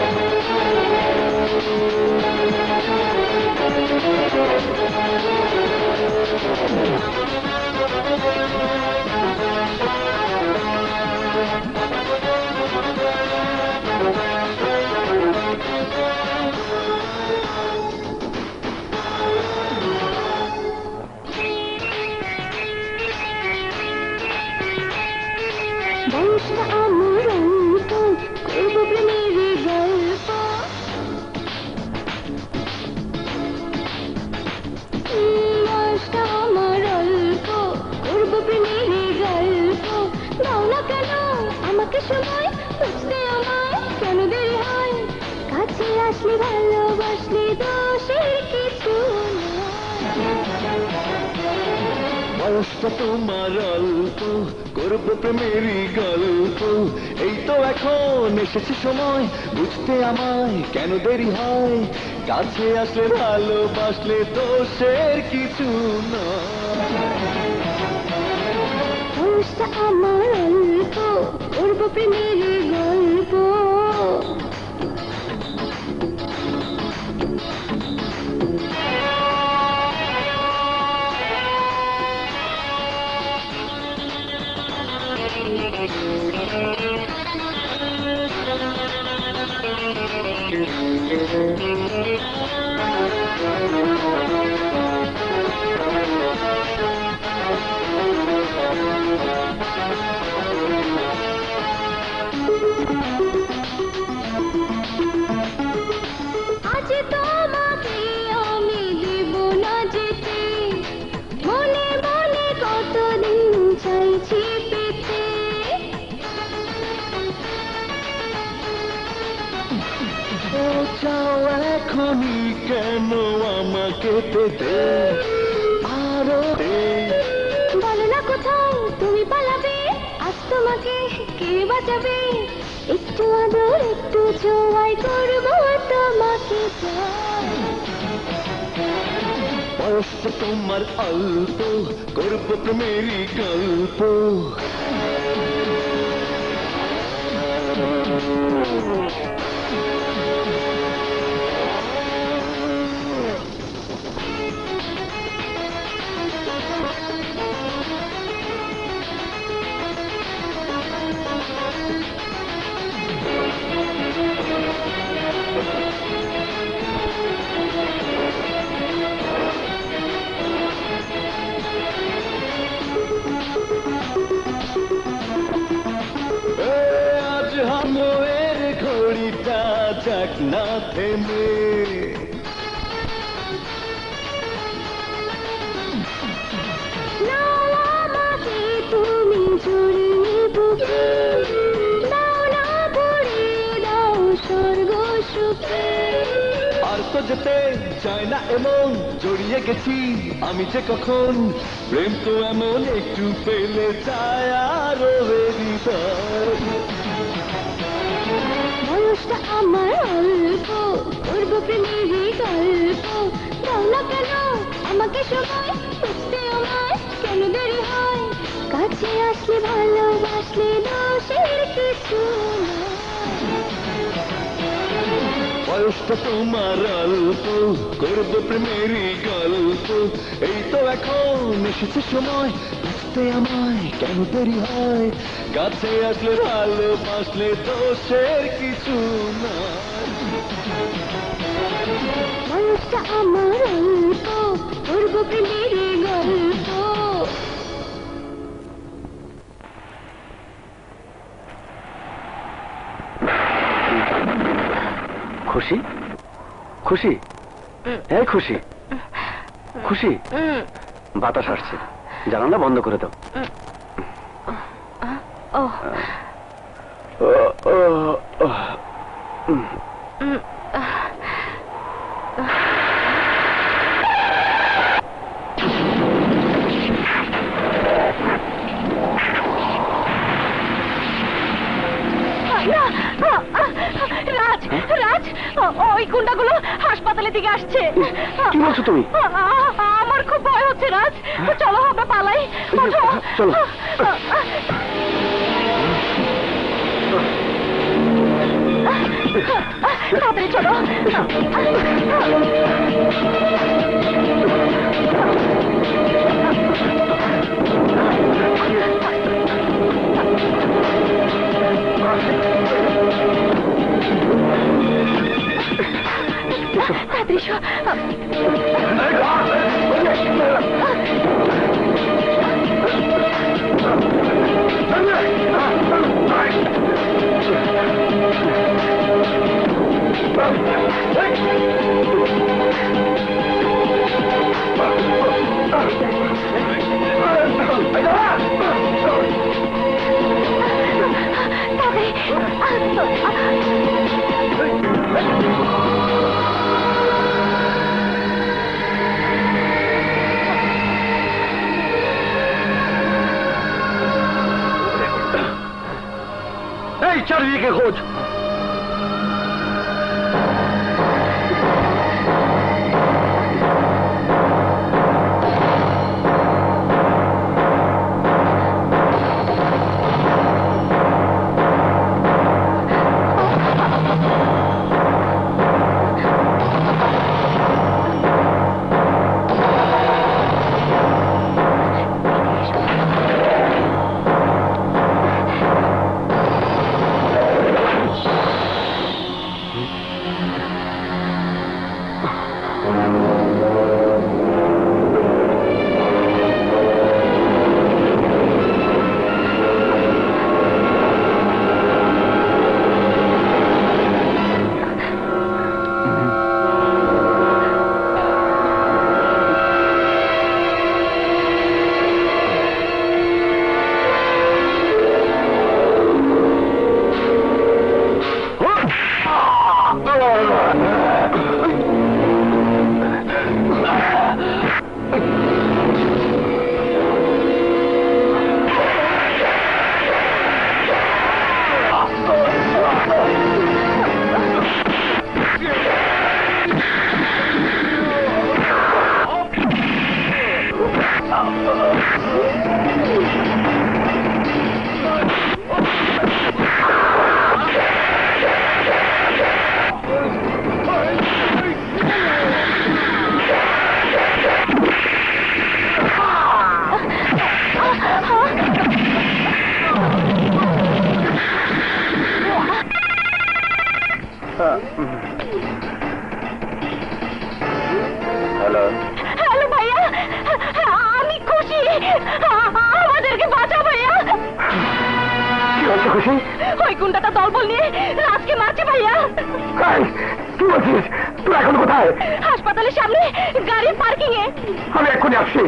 বয়সটা তোমার অল্প, করবো প্রেমেরই গল্প। এই তো এখন এসেছে সময়, বুঝতে আমায় কেন দেরি হয়। কাছে আসলে ভালোবাসলে দোষের কিছু নয়। বয়সটা আমার অল্প, করবো প্রেমের গল্প। আজ তোমাকে আমি দেব না যেতে, মনে মনে কতদিন চাইছি পেতে। ও চাও এখনই কেন আমাকে পেতে, আরো বলো না কোথায় তুমি পালাবে, আজ তোমাকে কে বাঁচাবে। একটু আদর একটু জোয়াই করবো তোমাকে চাই। বয়সটা তোমার অল্প, করবো প্রেমেরই গল্প। আজ হামের ঘড়িটা যাক না থেমে, নাও আমাকে তুমি জড়িয়ে বুকে, দাও না ভরিয়ে দাও স্বর্গ সুখে। আর তো যেতে চায় না এমন, জড়িয়ে গেছি আমি যে কখন। প্রেম তো এমন একটু পেলে চায় আরো হৃদয়। বয়সটা আমার অল্প, করবো প্রেমেরই গল্প। দাও না কেন আমাকে সময়, বুঝতে আমায় কেন দেরি হয়। কাছে আসলে ভালোবাসলে দোষের কিছু নয়। বয়সটা তোমার অল্প, করবো প্রেমেরই গল্প। এই তো এখন এসেছে সময়, বুঝতে আমায় কেন দেরি হয়। কাছে আসলে ভালোবাসলে দোষের কিছু নয়। বয়সটা আমার অল্প, করবো প্রেমেরই গল্প। খুশি খুশি, এই খুশি খুশি, বাতাস আসছে, জানালা বন্ধ করে দাও। রাজ রাজ, ওই গুন্ডাগুলো হাসপাতালের দিকে আসছে। কি বলছো তুমি? আমার খুব ভয় হচ্ছে রাজ, চলো হবে পালাই। চলো। তাড়াতাড়ি চলো। তাড়াতাড়ি এসো। চারিদিকে খোঁজ। হ্যালো ভাইয়া, আমি খুশি। আমাদেরকে বাঁচা ভাইয়া। কি হচ্ছে খুশি? ওই গুন্ডাটা দলবল নিয়ে রাজকে মারছে ভাইয়া। কি বলছিস? তুই এখন কোথায়? হাসপাতালের সামনে গাড়ির পার্কিং এ। আমি এক্ষুনি আসছি।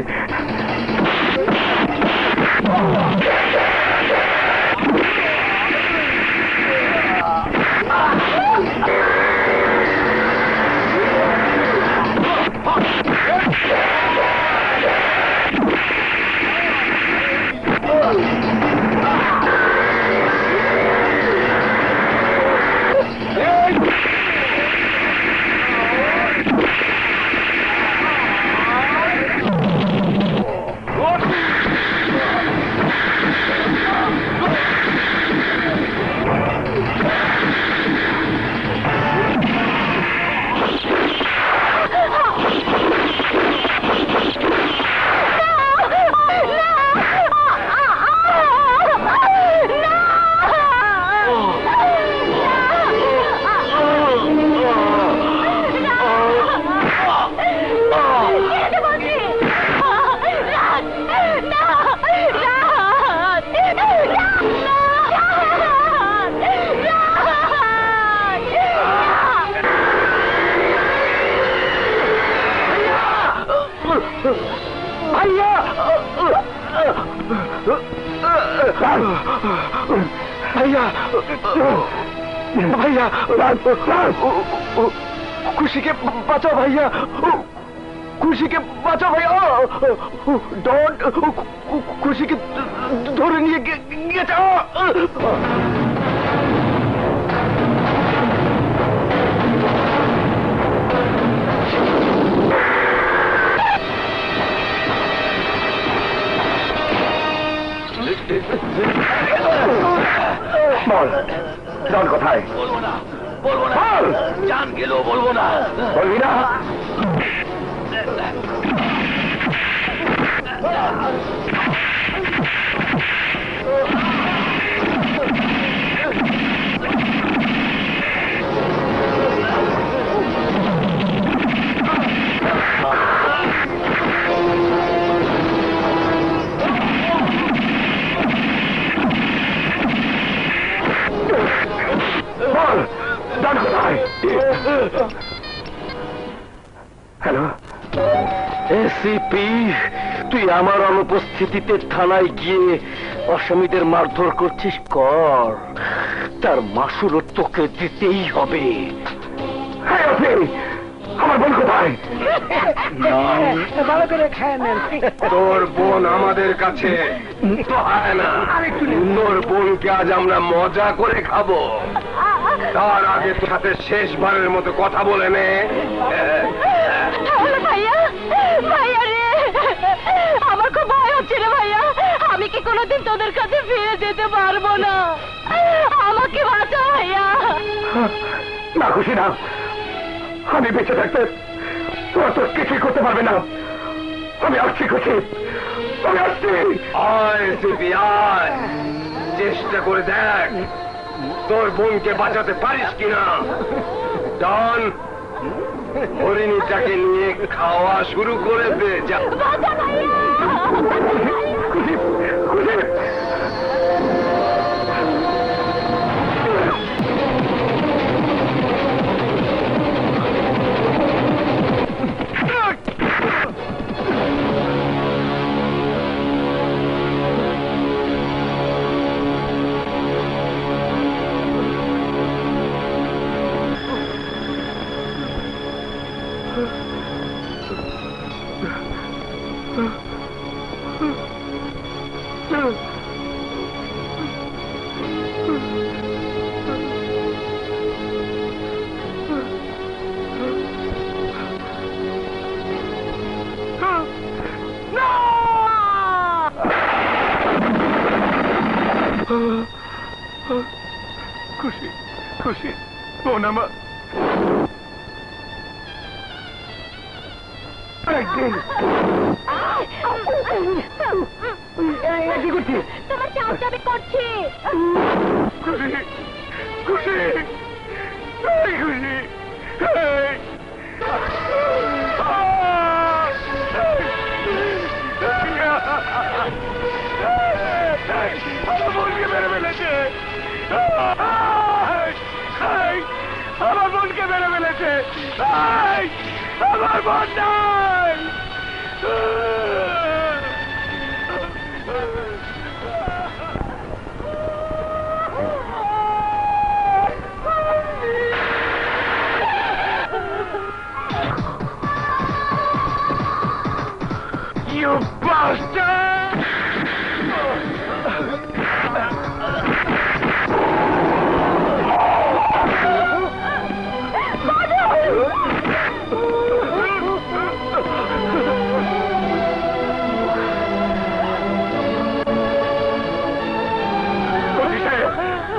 ভাইয়া ভাইয়া ভাইয়া খুশিকে বাঁচাও ভাইয়া, খুশিকে বাঁচাও ভাইয়া। ডন খুশিকে ধরে নিয়ে গেছে। বল ডন কোথায়? বলবো না, বলবো না, জান গেলেও বলবো না। বলবি না? বল ডন কোথায়? হ্যালো এসিপি, তুই আমার অনুপস্থিতিতে থানায় গিয়ে আসামিদের মারধর করছিস, কর, তার মাসুলও তোকে দিতেই হবে। আমার বোন কোথায়? ভালো করে খেয়ে নেন। তোর বোন আমাদের কাছে মুক্ত হয় না। তোর বোনকে আজ আমরা মজা করে খাবো। তার আগে তোর সাথে শেষবারের মতো কথা বলে নে। তাহলে ভাইয়া, ভাইয়া রে, আমার খুব ভয় হচ্ছে রে ভাইয়া। আমি কি কোনোদিন তোদের কাছে ফিরে যেতে পারবো না? আমাকে বাঁচা ভাইয়া। না খুশি না, আমি বেঁচে থাকতে তোরা তো কিছুই করতে পারবে না। আমি আসছি খুশি, আমি আসছি। আয় সিপি আয়, চেষ্টা করে দেখ তোর বোনকে বাঁচাতে পারিস কিনা। ডন, হরিণীটাকে নিয়ে খাওয়া শুরু করে দে। যা বাঁচা ভাইয়া। খুশি খুশি খুশি খুশি বোন আমার। কি করছিস? তোমার চাপটা করছি। খুশি খুশি খুশি আমার বোনকে মেরে ফেলেছে, আমার বোনকে মেরে ফেলেছে, আমার বোন নাই। You bastard!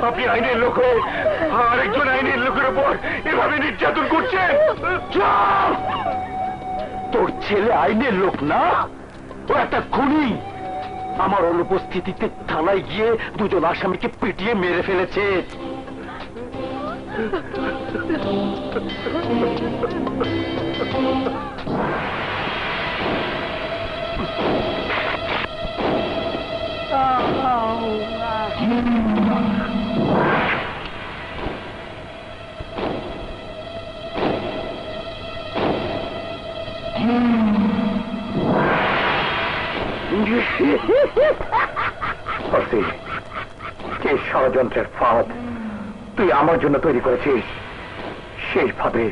আপনি আইনের লোক হয়ে আরেকজন আইনের লোকের উপর এভাবে নির্যাতন করছেন? তোর ছেলে আইনের লোক না, ও একটা খুনি। আমার অনুপস্থিতিতে থানায় গিয়ে দুজন আসামিকে পিটিয়ে মেরে ফেলেছে। যে ষড়যন্ত্রের ফাঁদ তুই আমার জন্য তৈরি করেছিস, সেই ফাঁদে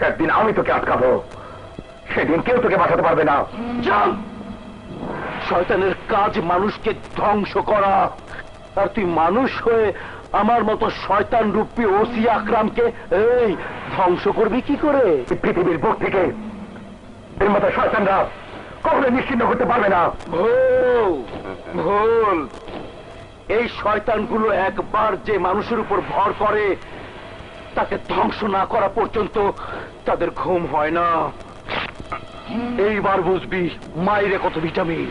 একদিন আমি তোকে আটকাবো। সেদিন কেউ তোকে বাঁচাতে পারবে না। শয়তানের কাজ মানুষকে ধ্বংস করা, আর তুই মানুষ হয়ে আমার মতো শয়তান রূপী ওসি আকরামকে এই ধ্বংস করবি কি করে? পৃথিবীর বুক থেকে এর মতো শয়তানরা কখনো নিশ্চিন্ন করতে পারবে না। ভুল। এই শয়তানগুলো একবার যে মানুষের উপর ভর করে তাকে ধ্বংস না করা পর্যন্ত তাদের ঘুম হয় না। এইবার বুঝবি মাইরে কত ভিটামিন।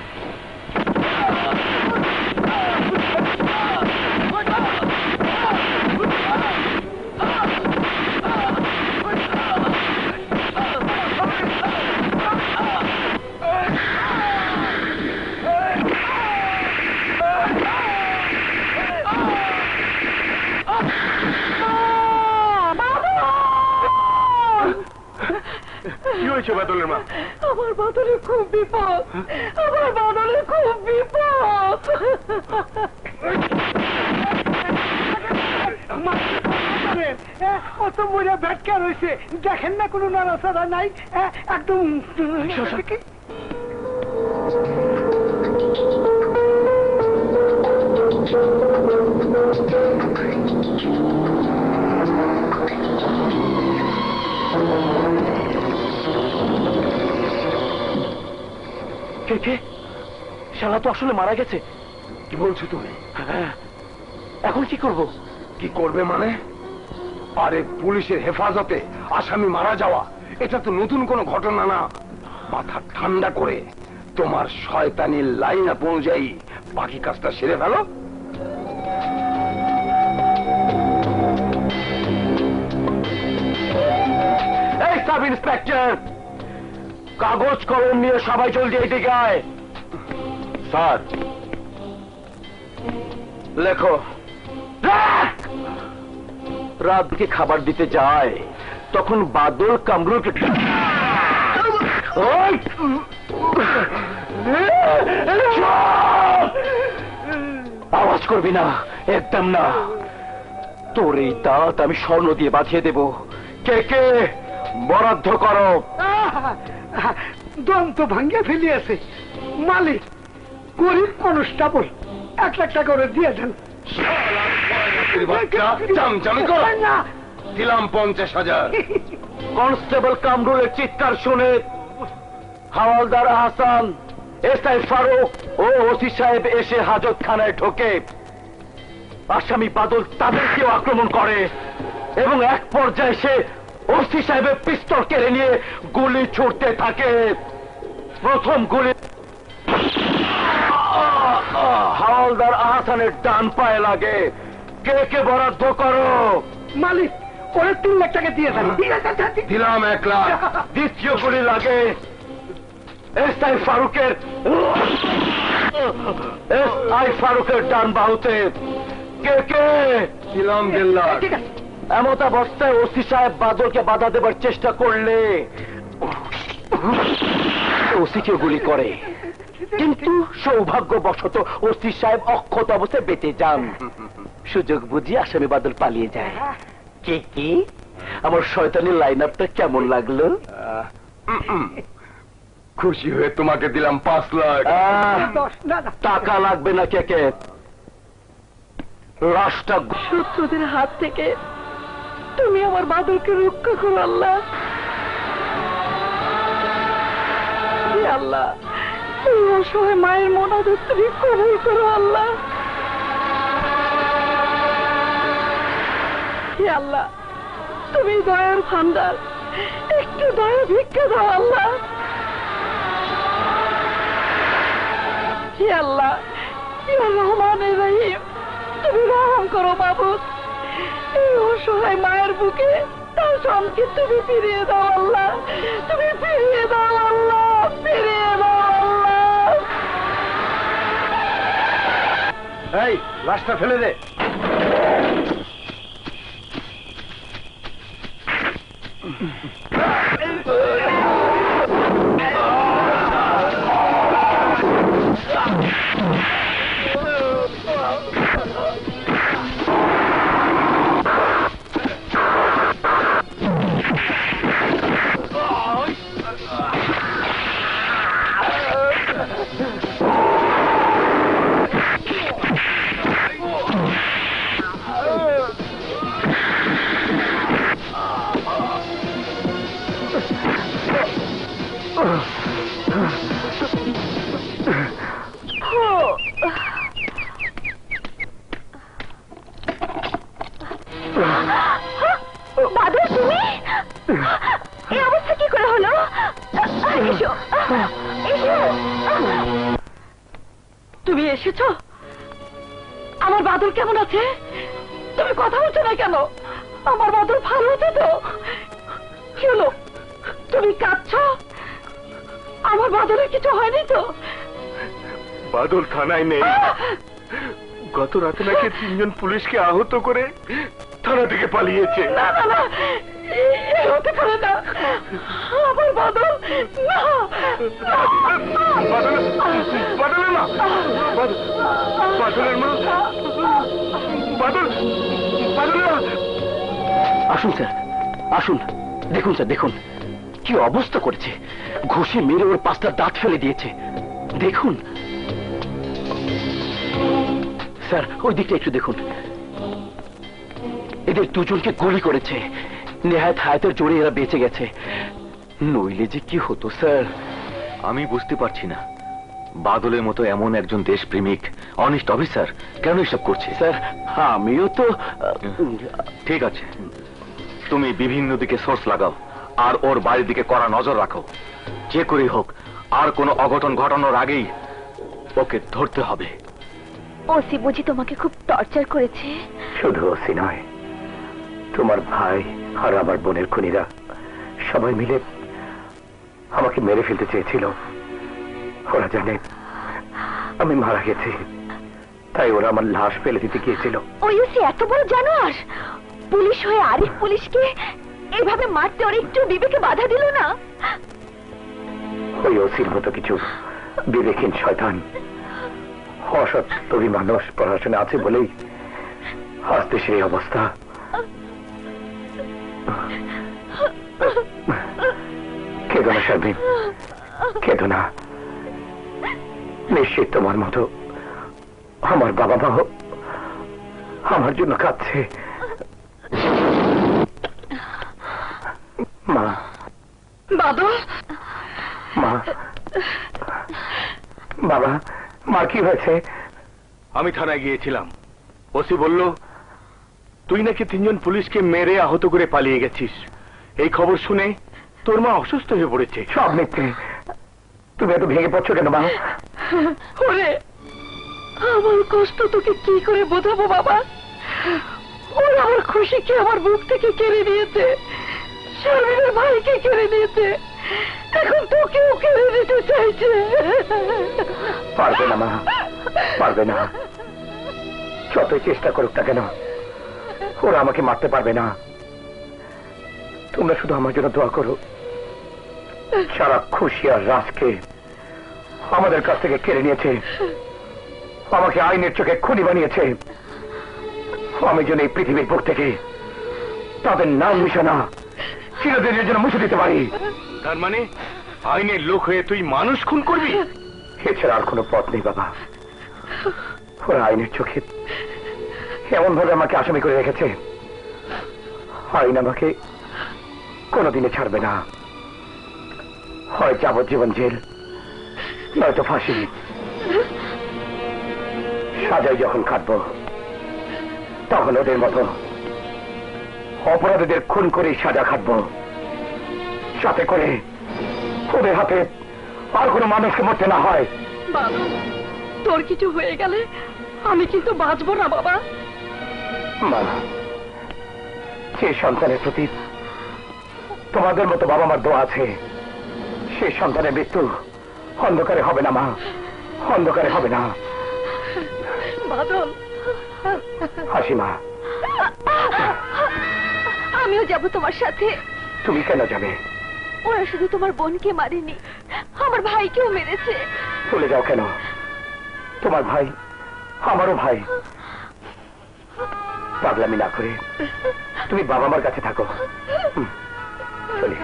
কি হয়েছে বাদলের মা? আমার বাদলের খুব বিপদ, আমার বাদলের খুব বিপদ। আছেন? ও তো মরে ভেটকা রয়েছে, দেখেন না কোনো নাড়াচাড়া নাই? একদম কে শালা তো আসলে মারা গেছে। কি বলছো তুমি? এখন কি করব? কি করবে মানে? আরে পুলিশের হেফাজতে আসামি মারা যাওয়া এটা তো নতুন কোনো ঘটনা না। মাথা ঠান্ডা করে তোমার শয়তানি লাইন আপ অনুযায়ী বাকি কাজটা সেরে ফেলো। এই সাব ইন্সপেক্টর, কাগজ কলম নিয়ে সবাই জলদি এইদিকে আয়। স্যার লেখো। রাতকে খাবার দিতে যায় তখন বাদল কামরুলকে আওয়াজ করবি না, একদম না। তোর এই দাঁত আমি স্বর্ণ দিয়ে বাঁধিয়ে দেব। কে কে বরাদ্দ করো। দন্ত ভাঙ্গে ফেলিয়েছে মালিক। গরিব মানুষটা বল 1 লাখ টাকা করে দিয়ে দেন। দিলাম 50,000। কনস্টেবল কামরুলের চিৎকার শুনে হাওলদার আহসান, এসআই ফারুক ও ওসি সাহেব এসে হাজতখানায় ঢোকে। আসামি বাদল তাদেরকেও আক্রমণ করে এবং এক পর্যায়ে সে ওসি সাহেবের পিস্তল কেড়ে নিয়ে গুলি ছুটতে থাকে। প্রথম গুলি হাওলদার আহসানের ডান পায়ে লাগে। কে কে বরাদ্দ করো। মালিক ওরে 3 লাখ টাকা দিয়ে দেন। দিলাম 1 লাখ। দ্বিতীয় গুলি লাগে এসআই ফারুকের ডান বাহুতে। কে কে। দিলাম 1.5 লাখ। এমত অবস্থায় ওসি সাহেব বাদলকে বাধা দেবার চেষ্টা করলে ওসিকে গুলি করে, কিন্তু সৌভাগ্যবশত ওসি সাহেব অক্ষত অবস্থায় বেঁচে যান। সুযোগ বুঝি আসামি বাদল পালিয়ে যায়। কে কি আমার শয়তানি লাইন আপটা কেমন লাগলো? খুশি হয়ে তোমাকে দিলাম 5 লাখ। টাকা লাগবে না। কে কে রাস্তা শত্রুদের হাত থেকে তুমি আমার বাদলকে রক্ষা করো আল্লাহ। হে আল্লাহ, এই অসহায় মায়ের মোনাজাত তুমি কবুল করো আল্লাহ। হে আল্লাহ, তুমি দয়ার ভান্ডার, একটু দয়া ভিক্ষা দাও আল্লাহ। হে আল্লাহ, ইয়া রহমানের রহিম, তুমি রহম করো মাবুদ। এই অসহায় মায়ের বুকে তার সঙ্গে তুমি ফিরিয়ে দাও আল্লাহ। তুমি ফিরিয়ে দাও আল্লাহ, ফিরিয়ে দাও আল্লাহ। এই লাশটা ফেলে দে। বাদল, তুমি এই অবস্থা কি করে হলো? এসো, এসো। তুমি এসেছো? আমার বাদল কেমন আছে? তুমি কথা বলছো না কেন? আমার বাদল ভালো আছে তো? কি হলো, তুমি কাঁদছো? আমার বাদলের কিছু হয়নি তো? বাদল থানায় নেই। গত রাতে নাকি 3 জন পুলিশকে আহত করে থানা থেকে পালিয়েছে। না না না, এই হতে পারে না। আমার বাদল না। বাদলের মা, বাদলের মা, বাদলের মা। আসুন স্যার, আসুন। দেখুন স্যার, দেখুন কি অবস্থা করেছে। ঘুষি মেরে ওর 5টা দাঁত ফেলে দিয়েছে। দেখুন স্যার, ওই দিকটা একটু দেখুন। এদের দুজনকে গুলি করেছে। নেহায়েত হায়াতের জোরে এরা বেঁচে গেছে, নইলে যে কি হতো স্যার। আমি বুঝতে পারছি না, বাদলের মতো এমন একজন দেশপ্রেমিক অনেস্ট অফিসার কেন এসব করছে। স্যার আমিও তো ঠিক আছে, তুমি বিভিন্ন দিকে সোর্স লাগাও আর ওর বাড়ির দিকে কড়া নজর রাখো। যে করেই হোক আর কোনো অঘটন ঘটানোর আগেই ওকে ধরতে হবে। ওসি বুঝি তোমাকে খুব টর্চার করেছে? শুধু ওসি নয়, তোমার ভাই আর আমার বোনের খুনিরা সবাই মিলে আমাকে মেরে ফেলতে চেয়েছিল। ওরা জানে আমি মারা গেছি, তাই ওরা আমার লাশ ফেলে দিতে গিয়েছিল। ওই ওসি এত বড় জানোয়ার, পুলিশ হয়ে আরেক পুলিশকে এভাবে মারতে ওর একটু বিবেকে বাধা দিল না? ওই ওসির মতো কিছু বিবেকহীন শয়তান অসৎ তবে মানুষ পড়াশোনা আছে বলেই আজ দেশের এই অবস্থা। কেঁদো না শারমিন, কেঁদো না। নিশ্চিত তোমার মতো আমার বাবা মাও আমার জন্য কাঁদছে। মা, বাদল, মা, বাবা, মা কি হয়েছে? আমি থানায় গিয়েছিলাম। ওসি বলল তুই নাকি 3 জন পুলিশকে মেরে আহত করে পালিয়ে গেছিস। এই খবর শুনে তোর মা অসুস্থ হয়ে পড়েছে। সব মিথ্যে। তুমি এত ভেঙে পড়ছো কেন মা? ওরে আমার কষ্ট তোকে কি করে বোঝাবো বাবা। ওর আমার খুশিকে আমার বুক থেকে কেড়ে নিয়েছে, শারমিনের ভাইকে কেড়ে নিয়েছে, এখন তোকেও কেড়ে নিতে চাইছে। পারবে না মা, পারবে না। যতই চেষ্টা করুক না কেন ওরা আমাকে মারতে পারবে না। তোমরা শুধু আমার জন্য দোয়া করো। সারা খুশি আর রাজকে আমাদের কাছ থেকে কেড়ে নিয়েছে, আমাকে আইনের চোখে খুনি বানিয়েছে। আমি যেন এই পৃথিবীর বুক থেকে তাদের নাম নিশানা চিরদিনের জন্য মুছে দিতে পারি। তার মানে আইনের লোক হয়ে তুই মানুষ খুন করবি? এছাড়া আর কোনো পথ নেই বাবা। ওরা আইনের চোখে এমন ভাবে আমাকে আসামি করে রেখেছে, আইন আমাকে কোনোদিনে ছাড়বে না। হয় যাবজ্জীবন জেল, নয়তো ফাঁসি। সাজাই যখন কাটবো তখন ওদের মতো অপরাধীদের খুন করে সাজা খাটবো, সাথে করে ওদের হাতে আর কোনো মানুষকে মরতে না হয়। বাবা তোর কিছু হয়ে গেলে আমি কিন্তু বাঁচবো না বাবা। মা, যে সন্তানের প্রতি তোমাদের মতো বাবা মার দোয়া আছে, সে সন্তানের মৃত্যু অন্ধকারে হবে না মা, অন্ধকারে হবে না। বাদল, হাসি মা, আমিও যাব তোমার সাথে। তুমি কেন যাবে? ওরা শুধু তোমার বোনকে মারেনি, আমার ভাইকেও মেরেছে। চলে যাও কেন? তোমার ভাই আমারও ভাই। পাগলামি না করে তুমি বাবা মার কাছে থাকো। চলি।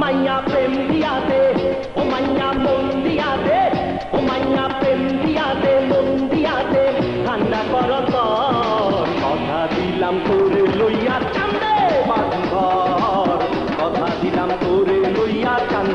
মাইয়া প্রেম দিয়া দে, ও মাইয়া মন দিয়া দে, ও মাইয়া প্রেম দিয়া দে, মন দিয়া দে, ঠান্ডা কর তর। কথা দিলাম তোরে লইয়া চান্দে বাঘর, কথা দিলাম তোরে লইয়া চান্দে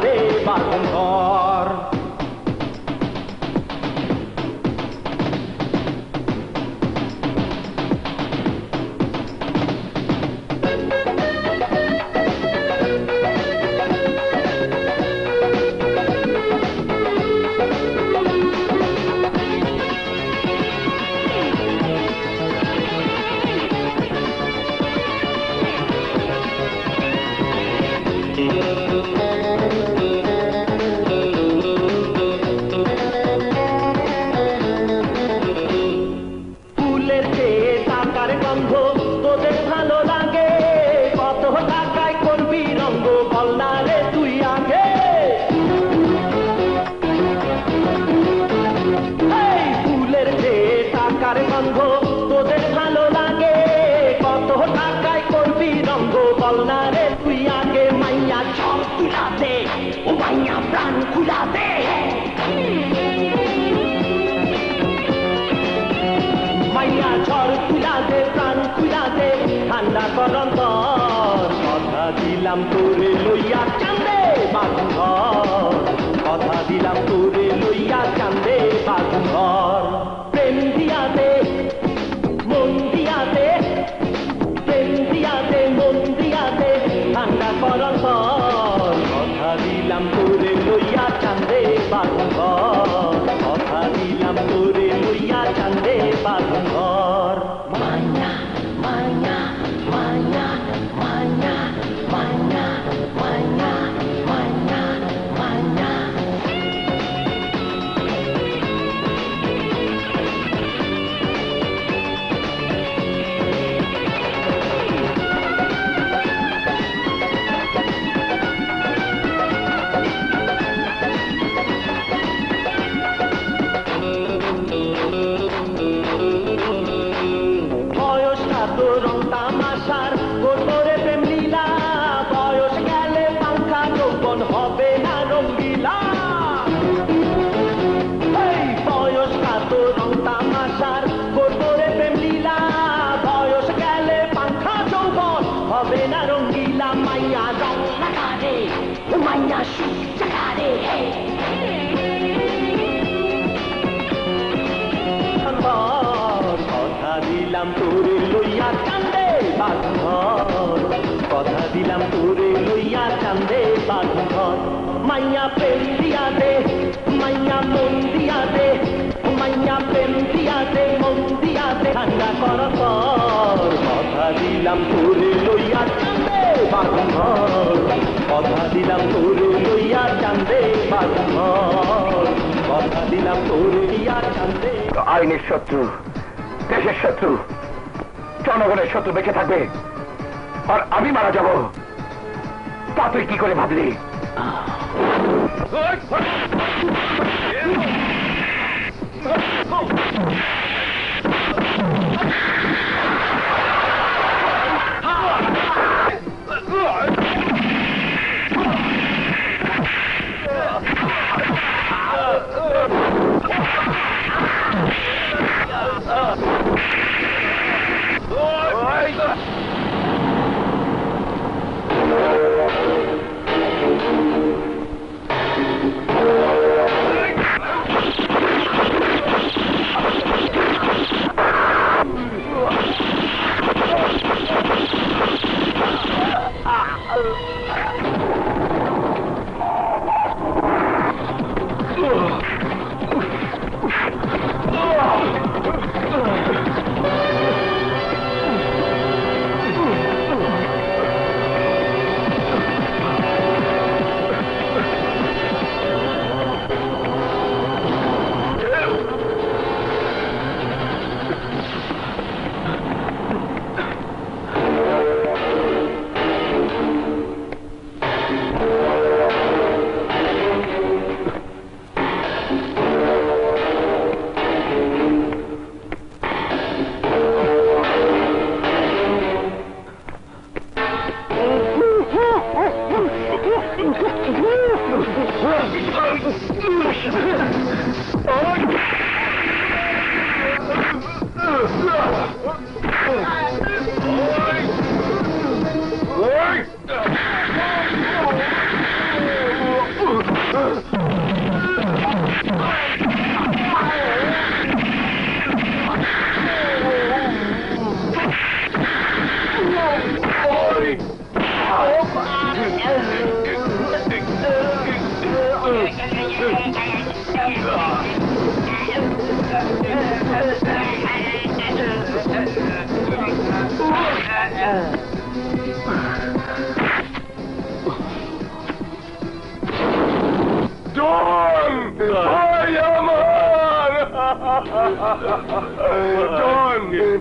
বয়সটা তো রং তামাশার গোটরে প্রেম লীলা বয়স গেলে পাঙ্খা যৌবন হবে না রঙ্গিলা এই বয়সটা তো রং তামাশার গোটরে প্রেম লীলা বয়স গেলে পাঙ্খা যৌবন হবে না রঙ্গিলা মাইয়া রং লাগারে মাইয়া সুখ জাগারে কথা দিলাম তোরে লইয়া কান্দে বাঘর কথা দিলাম তোরে লইয়া কান্দে বাঘর মাইয়া প্রেম দিয়া দে মাইয়া মন দিয়া দে মাইয়া প্রেম দিয়া দে মন দিয়া দে ঠান্ডা কর কর কথা দিলাম তোরে লইয়া কান্দে বাঘর কথা দিলাম তোরে লইয়া কান্দে বাঘর কথা দিলাম তোরে লইয়া কান্দে আইনের শত্রু, দেশের শত্রু, জনগণের শত্রু বেঁচে থাকবে আর আমি মারা যাব, তা তুই কি করে ভাবলি?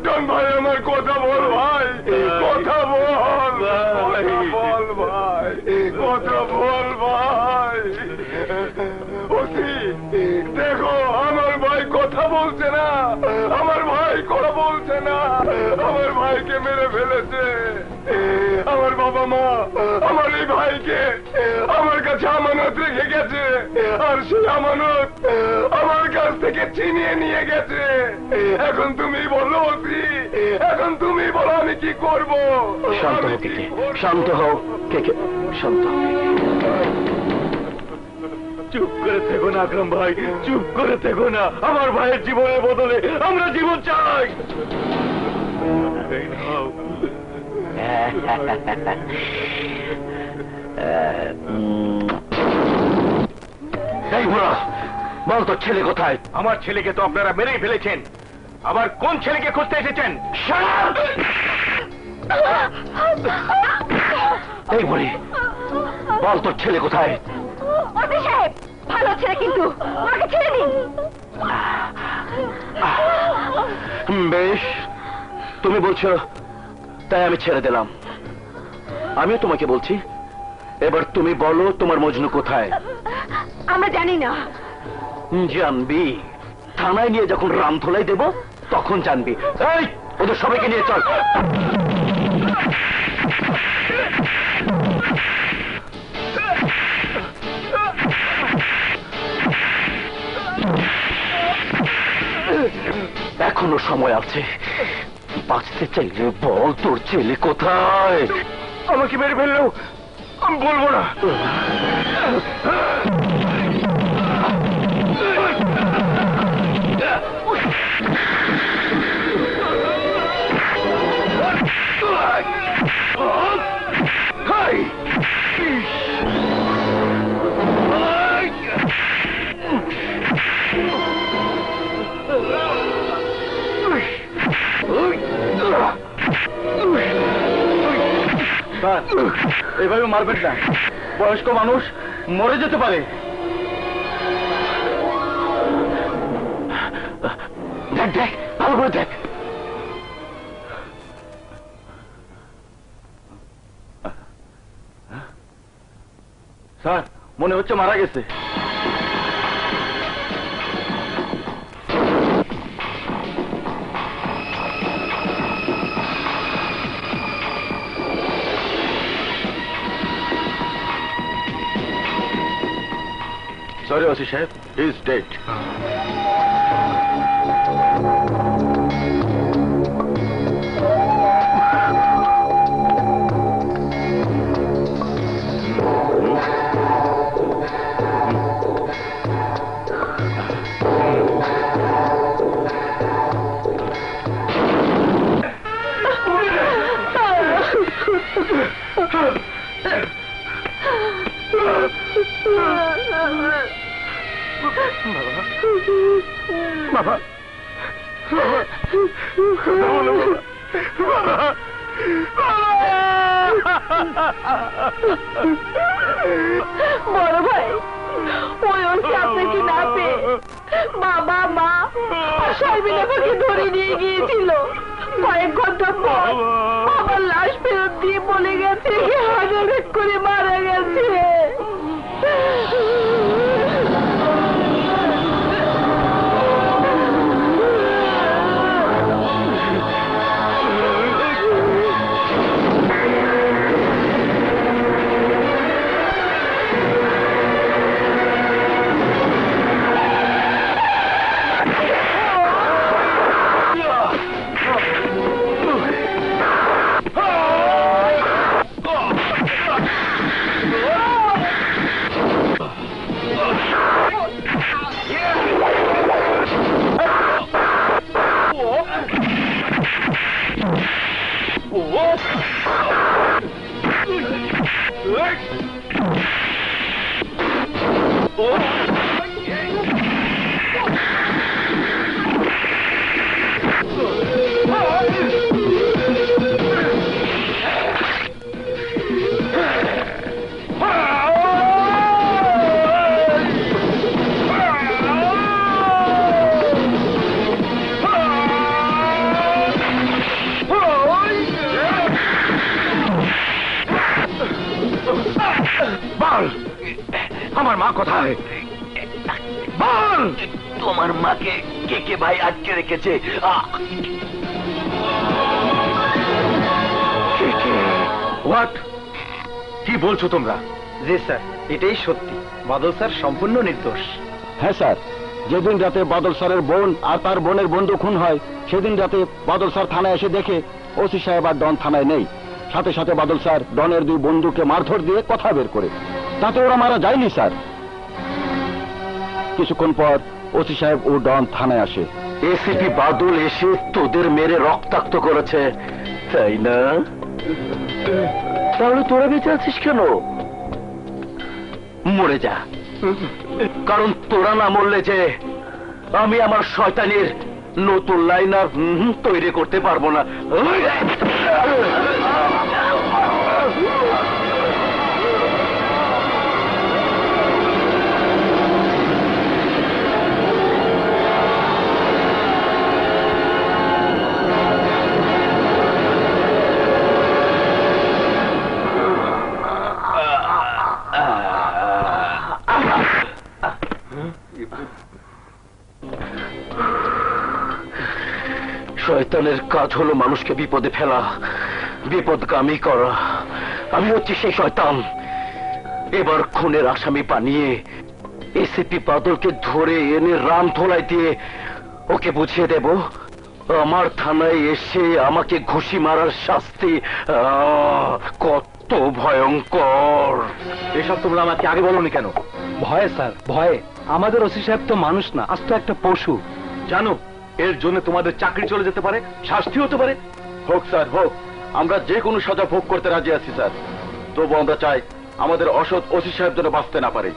জন ভাই আমার কথা বল ভাই, কথা বল, কথা বল ভাই, কথা বল ভাই। ওসি দেখো আমার ভাই কথা বলছে না, আমার ভাই কথা বলছে না, আমার ভাইকে মেরে ফেলেছে। আমার বাবা মা আমার এই ভাইকে আমার কাছে আমানত রেখে গেছে, আর সেই আমানত আমার কাছ থেকে ছিনিয়ে নিয়ে গেছে। এখন তুমি বলো ওসি, এখন তুমি বলো আমি কি করব? শান্ত হও কেকে, শান্ত হও কেকে, শান্ত হও। চুপ করে থেকো না আকরাম ভাই, চুপ করে থেকো না। আমার ভাইয়ের জীবনের বদলে আমরা জীবন চাই। বল তোর ছেলে কোথায়? আমার ছেলেকে তো আপনারা মেরেই ফেলেছেন, আবার কোন ছেলেকে খুঁজতে এসেছেন? এই বলি, বল তোর ছেলে কোথায়? ওসি সাহেব, ভালো ছেলে কিন্তু ওকে ছেড়ে দিন। বেশ, তুমি বলছো তাই আমি ছেড়ে দিলাম। আমিও তোমাকে বলছি, এবার তুমি বলো তোমার মজনু কোথায়? আমরা জানি না। জানবি, থানায় নিয়ে যখন রামধোলাই দেব তখন জানবি। এই, ওদের সবাইকে নিয়ে চল। এখনো সময় আছে, বাঁচতে চাইলে বল তোর ছেলে কোথায়? আমাকে মেরে ফেললেও আমি বলবো না। এভাবে মারবেন না, বয়স্ক মানুষ মরে যেতে পারে। দেখ দেখ, ভালো করে দেখ। স্যার, মনে হচ্ছে মারা গেছে। Sorry, Osi Sahib, he is dead. বড় ভাই, ওই ওসি আপনাকে না পেয়ে বাবা মা সবাই মিলে আমাকে ধরে নিয়ে গিয়েছিল। কয়েক ঘন্টা পর বাবার লাশ ফেরত দিয়ে বলে গেছে হার্ট অ্যাটাক করে মারা গেছে। আমার মা কোথায়? বল, তোমার মাকে কে কে ভাই আটকে রেখেছে? হোয়াট? কি বলছো তোমরা? জি স্যার, এটাই সত্যি। বাদল স্যার সম্পূর্ণ নির্দোষ। হ্যাঁ স্যার, যেদিন রাতে বাদল স্যারের বোন আর তার বোনের বন্ধু খুন হয় সেদিন রাতে বাদল স্যার থানায় এসে দেখে ওসি সাহেব আর ডন থানায় নেই। সাথে সাথে বাদল স্যার ডনের দুই বন্ধুকে মারধর দিয়ে কথা বের করে, তাতে ওরা মারা যায়নি স্যার। কিছুক্ষণ পর ওসি সাহেব ও ডন থানায় আসে। এসিপি বাদল এসে তোদের মেরে রক্তাক্ত করেছে, তাই না? তাহলে তোরা বেঁচে আছিস কেন? মরে যা, কারণ তোরা না মরলে যে আমি আমার শয়তানির নতুন লাইনার তৈরি করতে পারবো না। শয়তানের কাজ হলো মানুষকে বিপদে ফেলা, বিপদগামী করা। আমি হচ্ছি সেই শয়তান। এবার খুনের আসামি বানিয়ে এসিপি বাদলকে ধরে এনে রামধোলাই দিয়ে ওকে বুঝিয়ে দেব আমার থানায় এসে আমাকে ঘুষি মারার শাস্তি কত ভয়ঙ্কর। এসব তোমরা আমাকে আগে বলোনি কেন? ভয়ে স্যার, ভয়ে। আমাদের ওসি সাহেব তো মানুষ না, আজ তো একটা পশু। জানো এর জন্য তোমাদের চাকরি চলে যেতে পারে, শাস্তি হতে পারে। হোক স্যার হোক, আমরা যে কোনো সাজা ভোগ করতে রাজি আছি স্যার। তবু আমরা চাই আমাদের অসৎ ওসি সাহেব যেন বাঁচতে না পারে।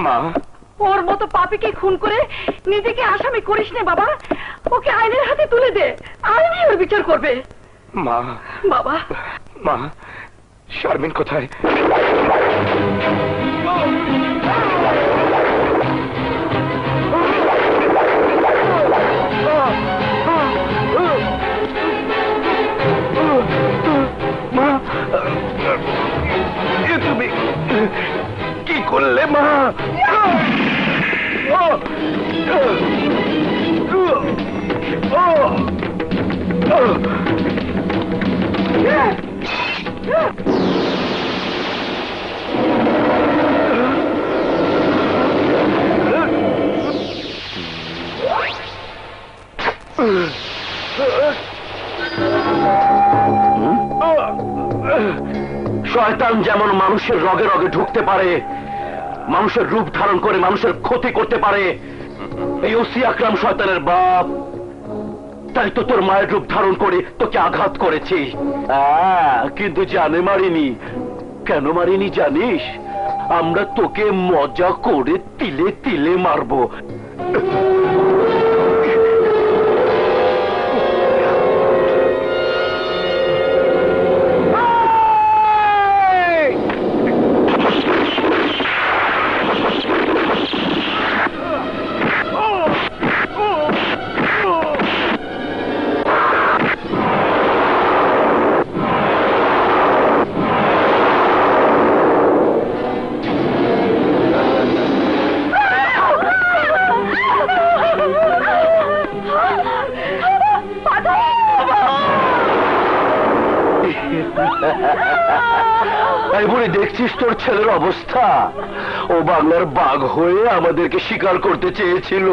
মা, ওর মতো পাপীকে খুন করে নিজেকে আসামি করিস না বাবা। ওকে আইনের হাতে তুলে দে, আইনই ওর বিচার করবে। মা, বাবা, মা, শারমিন কোথায়? মা, তুমি কি করলে মা? শয়তান যেমন মানুষের রগে রগে ঢুকতে পারে, মানুষের রূপ ধারণ করে মানুষের ক্ষতি করতে পারে, এই ওসি আকরাম শয়তানের বাপ। তাই তো তোর মায়ের রূপ ধারণ করে তোকে আঘাত করেছি, কিন্তু জানে মারিনি। কেন মারিনি জানিস? আমরা তোকে মজা করে তিলে তিলে মারবো। দেখছিস তোর ছেলের অবস্থা? ও বাংলার বাঘ হয়ে আমাদেরকে শিকার করতে চেয়েছিল,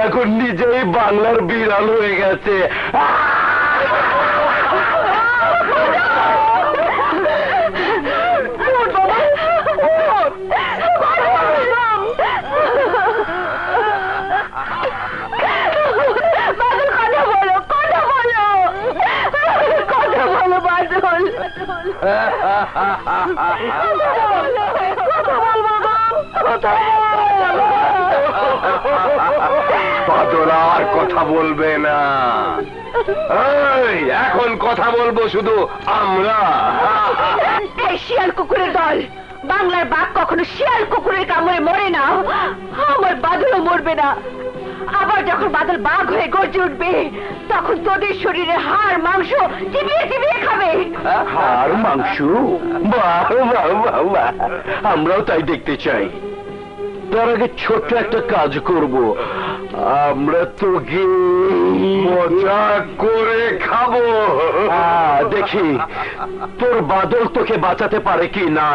এখন নিজেই বাংলার বিড়াল হয়ে গেছে। বাদল আর কথা বলবে না। এখন কথা বলবো শুধু আমরা। এই শিয়াল কুকুরের দল, বাংলার বাঘ কখনো শিয়াল কুকুরের কামড়ে মরে না, আমার বাদলও মরবে না। আবার যখন বাদল বাঘ হয়ে গর্জে উঠবে, তখন তোদের শরীরে হাড় মাংস চিবিয়ে চিবিয়ে খাবে। হাড় মাংস? বাহ বাহ বাহ বাহ, আমরাও তাই দেখতে চাই। তার আগে ছোট্ট একটা কাজ করব, আমরা তোকে মজা করে খাবো। দেখি তোর বাদল তোকে বাঁচাতে পারে কি না।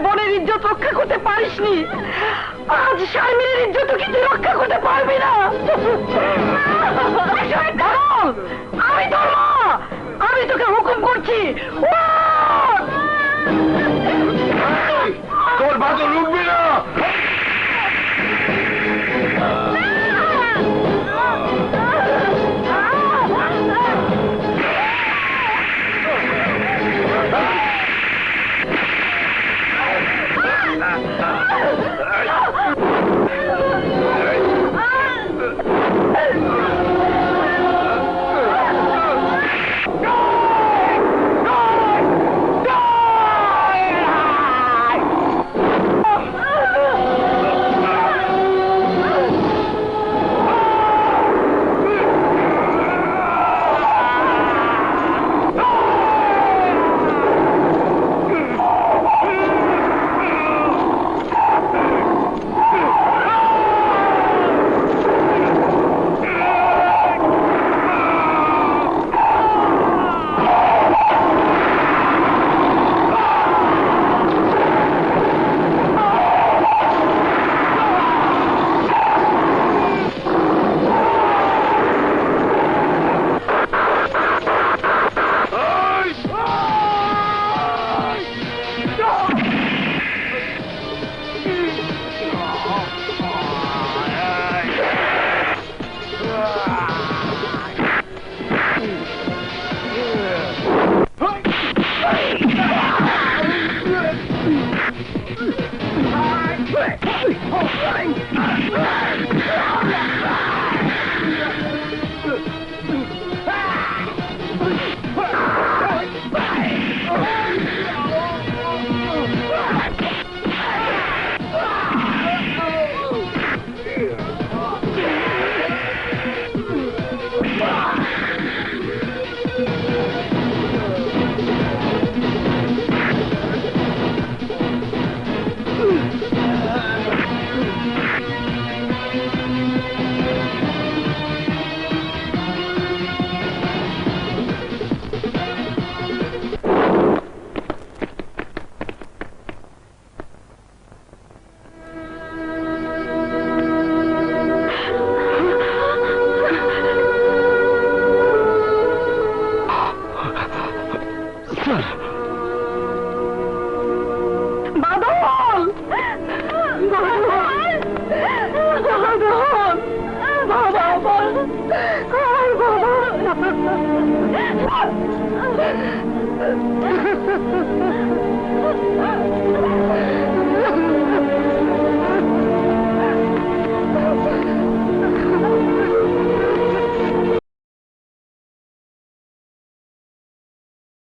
বোনের ইজ্জত রক্ষা করতে পারিসনি, আজ শারমিনের ইজ্জত কি তুই রক্ষা করতে পারবি না? আমি তোর মা, আমি তোকে হুকুম করছি, তোর বাদল উঠবি না। বাবা